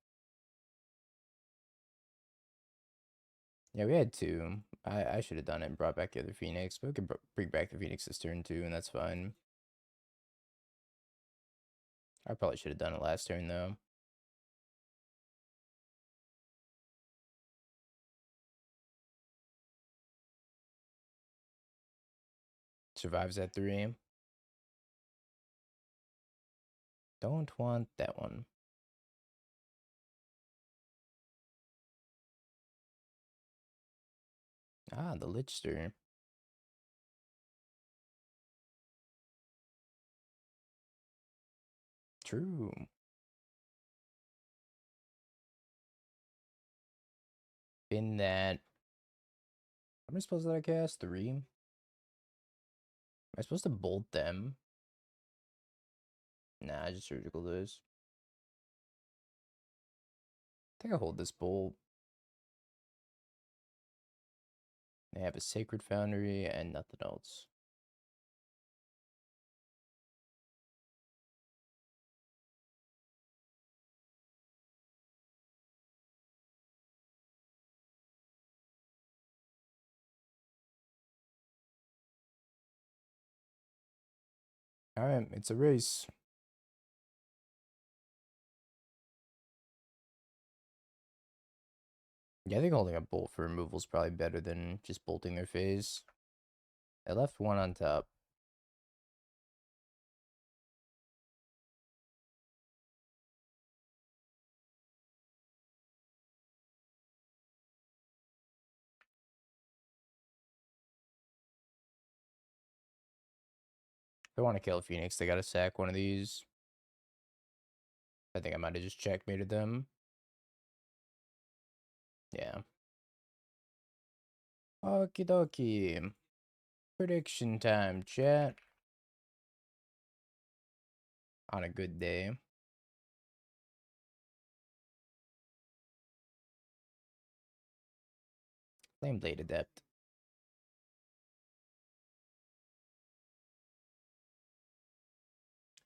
Yeah, we had 2. I should have done it and brought back the other Phoenix, but we could bring back the Phoenix this turn too, and that's fine. I probably should have done it last turn though. Survives at 3. Don't want that one. Ah, the Lichster. True. Been that. How many spells did I cast? 3? Am I supposed to bolt them? Nah, I just surgical this. I think I hold this bolt. They have a Sacred Foundry and nothing else. Alright, it's a race. Yeah, I think holding a bolt for removal is probably better than just bolting their phase. I left one on top. If they want to kill a Phoenix, they gotta sack one of these. I think I might have just checkmated them. Yeah. Okie dokie. Prediction time, chat. On a good day. Flame Blade Adept.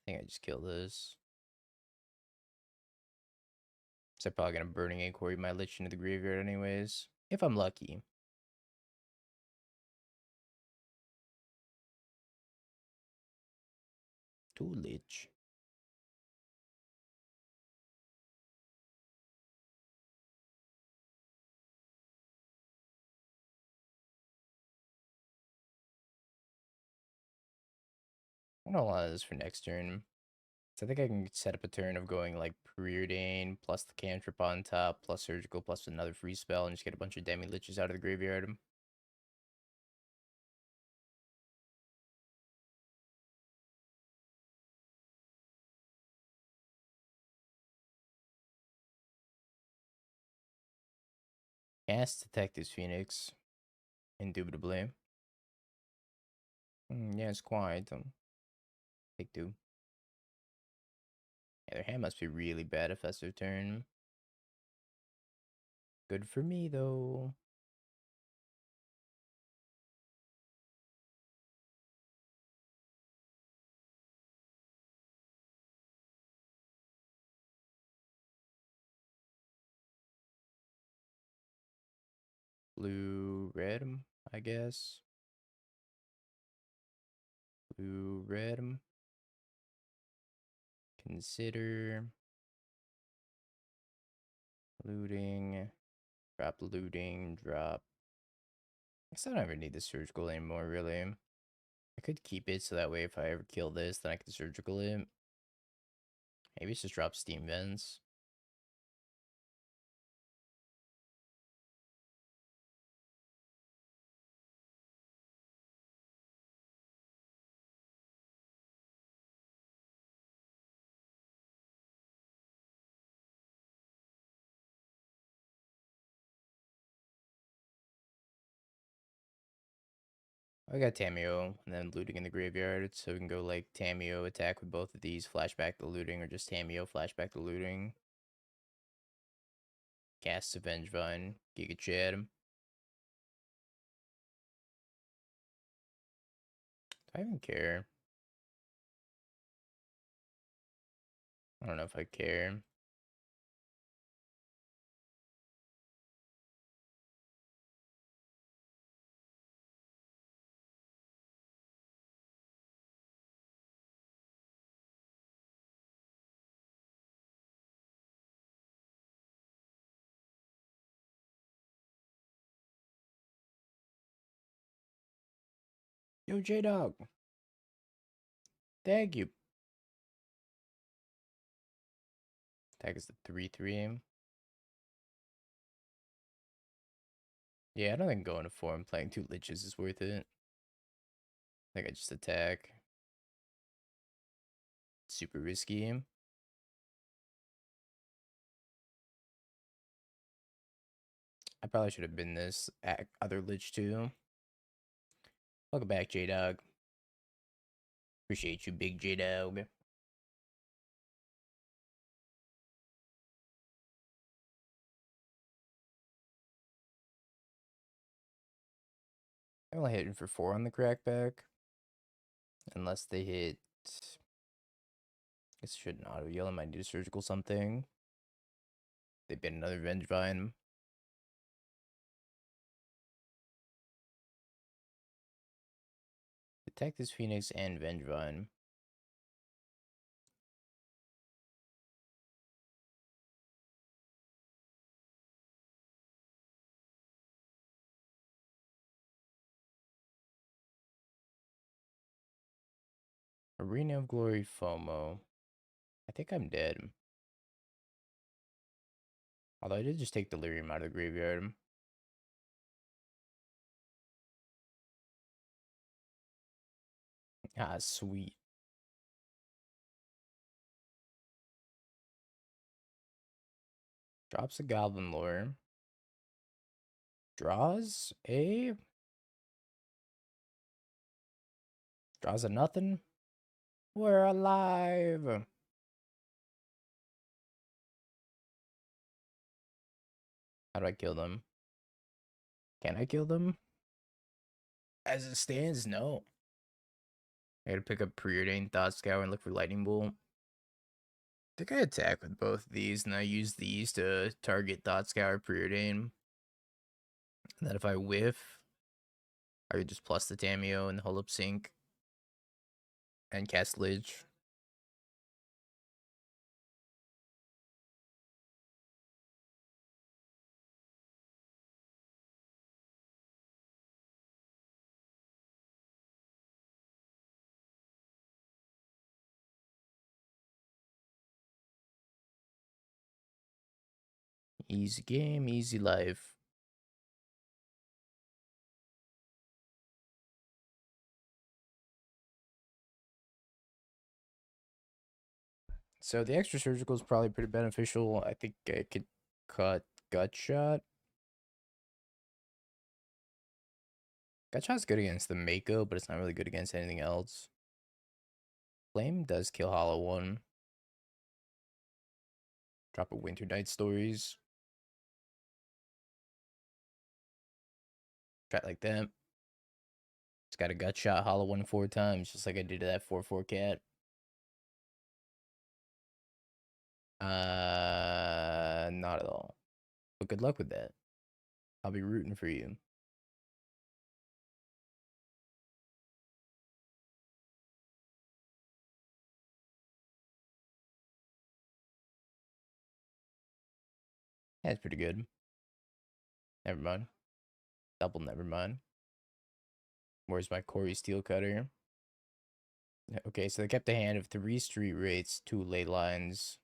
I think I just kill this. So I'm probably gonna Burning Inquiry my Lich into the graveyard anyways. If I'm lucky. Two Lich. I don't want this for next turn. So I think I can set up a turn of going like Preordain plus the cantrip on top, plus surgical, plus another free spell, and just get a bunch of Demiliches out of the graveyard. Cast Detective's Phoenix. Indubitably. Yeah, it's quiet. Take 2. Yeah, their hand must be really bad if that's their turn. Good for me, though. Blue, red, I guess. Blue, red. Consider. Looting. Drop looting. Drop. I guess I don't ever need the surgical anymore, really. I could keep it so that way if I ever kill this, then I can surgical it. Maybe it's just drop Steam Vents. I got Tamiyo, and then looting in the graveyard, so we can go like Tamiyo attack with both of these, flashback the looting, or just Tamiyo flashback the looting. Cast Avenge Vine, Giga Chad. Do I even care? I don't know if I care. Yo, J-Dog. Thank you. Attack is the 3/3. Yeah, I don't think going to 4 and playing 2 Liches is worth it. I think I just attack. Super risky. I probably should have been this other Lich too. Welcome back, J-Dog. Appreciate you, big J-Dog. I'm only hitting for 4 on the crackback. Unless they hit... I guess I shouldn't auto-yell. I might need a surgical something. They bit another Vengevine. Detect this Phoenix and Vengevine. Arena of Glory FOMO. I think I'm dead. Although I did just take Delirium out of the graveyard. Ah, sweet. Drops a Goblin Lore. Draws a... Draws a nothing. We're alive. How do I kill them? Can I kill them? As it stands, no. I gotta pick up Preordain, Thought Scour, and look for Lightning Bolt. I think I attack with both of these, and I use these to target Thought Scour, Preordain. And then if I whiff, I would just plus the Tamiyo and the Hull Up Sync. And cast Lich. Easy game, easy life. So the extra surgical is probably pretty beneficial. I think I could cut Gut Shot. Gut Shot's good against the Mako, but it's not really good against anything else. Flame does kill Hollow One. Drop a Winternight Stories. Try it like that. It's got a Gut Shot, Hollow One 4 times, just like I did to that 4/4 cat. Not at all. But good luck with that. I'll be rooting for you. That's pretty good. Never mind. Double never mind. Where's my Corey Steel Cutter? Okay, so they kept a hand of 3 street rates, 2 ley lines.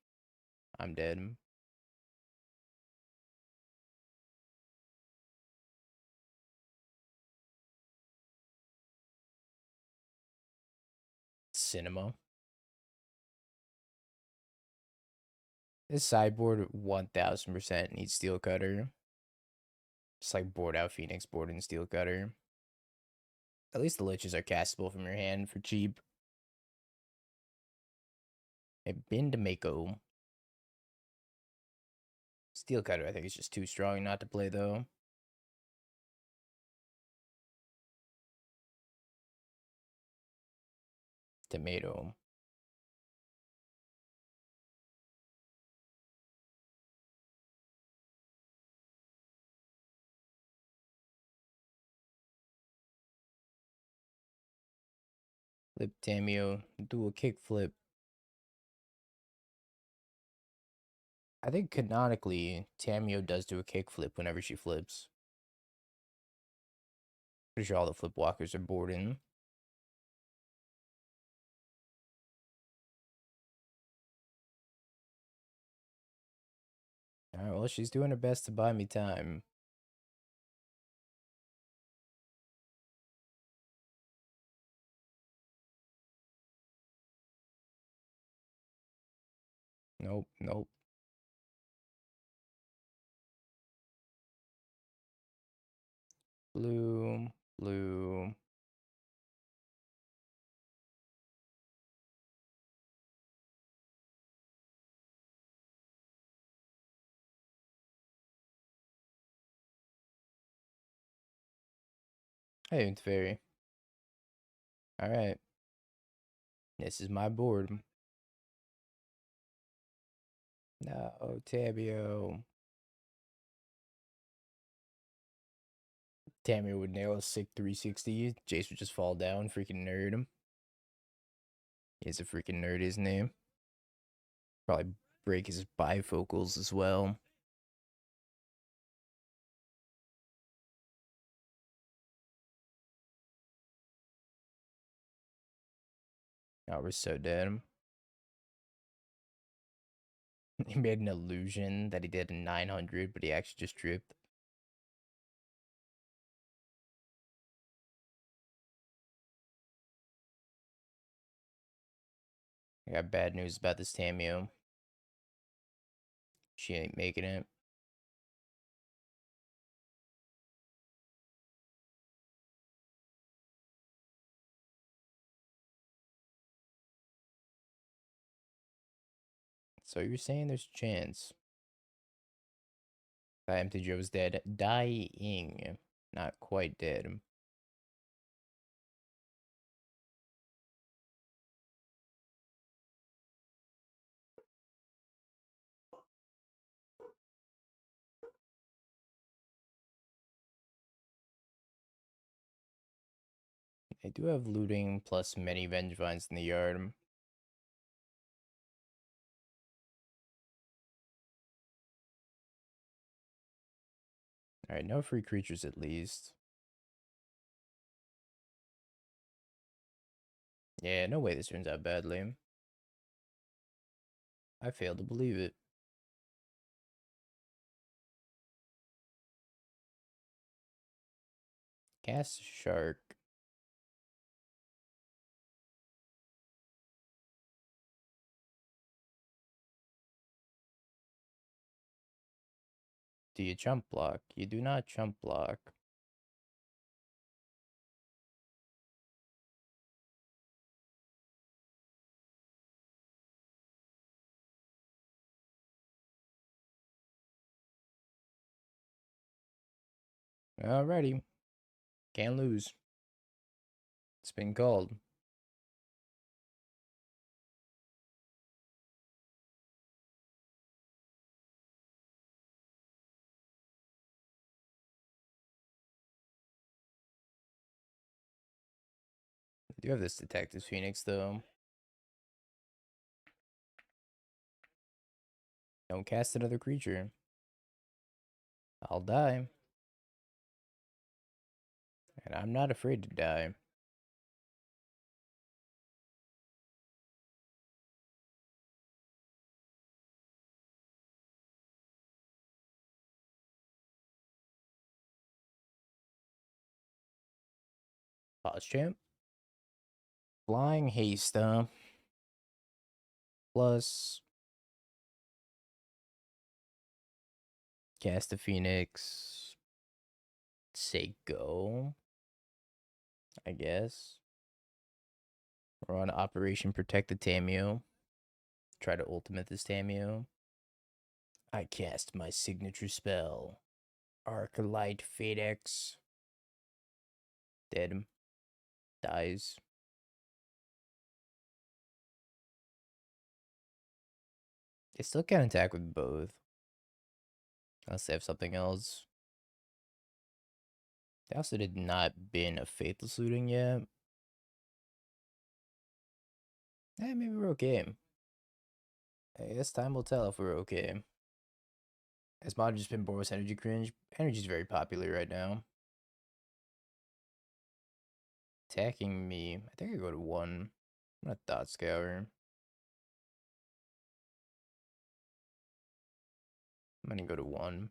I'm dead. Cinema. This sideboard 1000% needs Steel Cutter. Just like board out Phoenix, board and Steel Cutter. At least the Liches are castable from your hand for cheap. I've been to Mako. Steel Cutter, I think, is just too strong not to play, though. Tomato. Flip Tamiyo. Do a kick flip. I think canonically, Tamiyo does do a kick flip whenever she flips. Pretty sure all the flip walkers are boarding. Alright, well, she's doing her best to buy me time. Nope, nope. Hey, it's Fairy. Alright. This is my board. No, Tamiyo. Tamiyo would nail a sick 360. Jace would just fall down. Freaking nerd him. He's a freaking nerd, isn't he? Probably break his bifocals as well. Oh, we're so dead. He made an illusion that he did a 900, but he actually just tripped. I got bad news about this Tamiyo. She ain't making it. So you're saying there's a chance that MTGO is dead? Dying. Not quite dead. I do have looting plus many Vengevines in the yard. Alright, no free creatures at least. Yeah, no way this turns out badly. I fail to believe it. Cast Shark. Do you chump block? You do not chump block. Alrighty. Can't lose. It's been called. I do have this Detective Phoenix, though. Don't cast another creature. I'll die. And I'm not afraid to die. Pause champ. Flying haste, plus cast a Phoenix. Say go. I guess. We're on Operation Protect the Tamiyo. Try to ultimate this Tamiyo. I cast my signature spell. Arclight Phoenix. Dead him. Dies. They still can't attack with both. Unless they have something else. They also did not bin a Faithless Looting yet. Maybe we're okay. I guess time will tell if we're okay. As mod just been Boros Energy Cringe. Energy's very popular right now. Attacking me. I think I go to 1. I'm gonna Thought Scour. I'm gonna go to 1.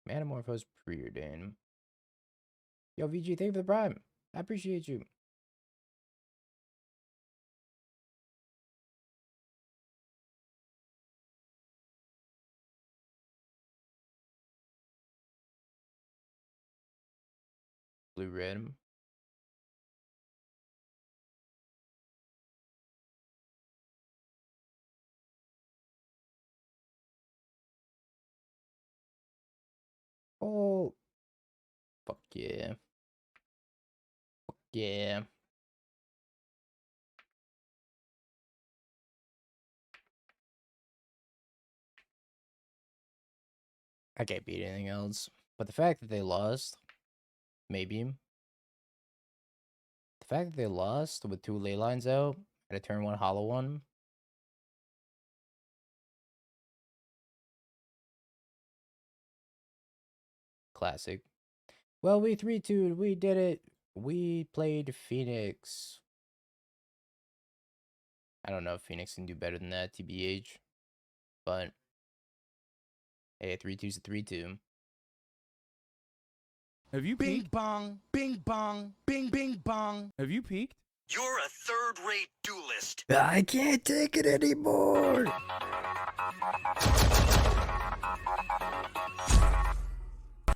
Manamorphose Preordain. Yo, VG, thank you for the prime. I appreciate you. blue-red. Oh, fuck yeah. Fuck yeah. I can't beat anything else. But the fact that they lost, maybe. The fact that they lost with 2 ley lines out and a turn 1 hollow one. Classic. Well, we 3-2'd. We did it. We played Phoenix. I don't know if Phoenix can do better than that, TBH. But, hey, 3-2's a 3-2. Have you Bing peeked? bong, bing bong, bing bing bong. Have you peeked? You're a third-rate duelist. I can't take it anymore.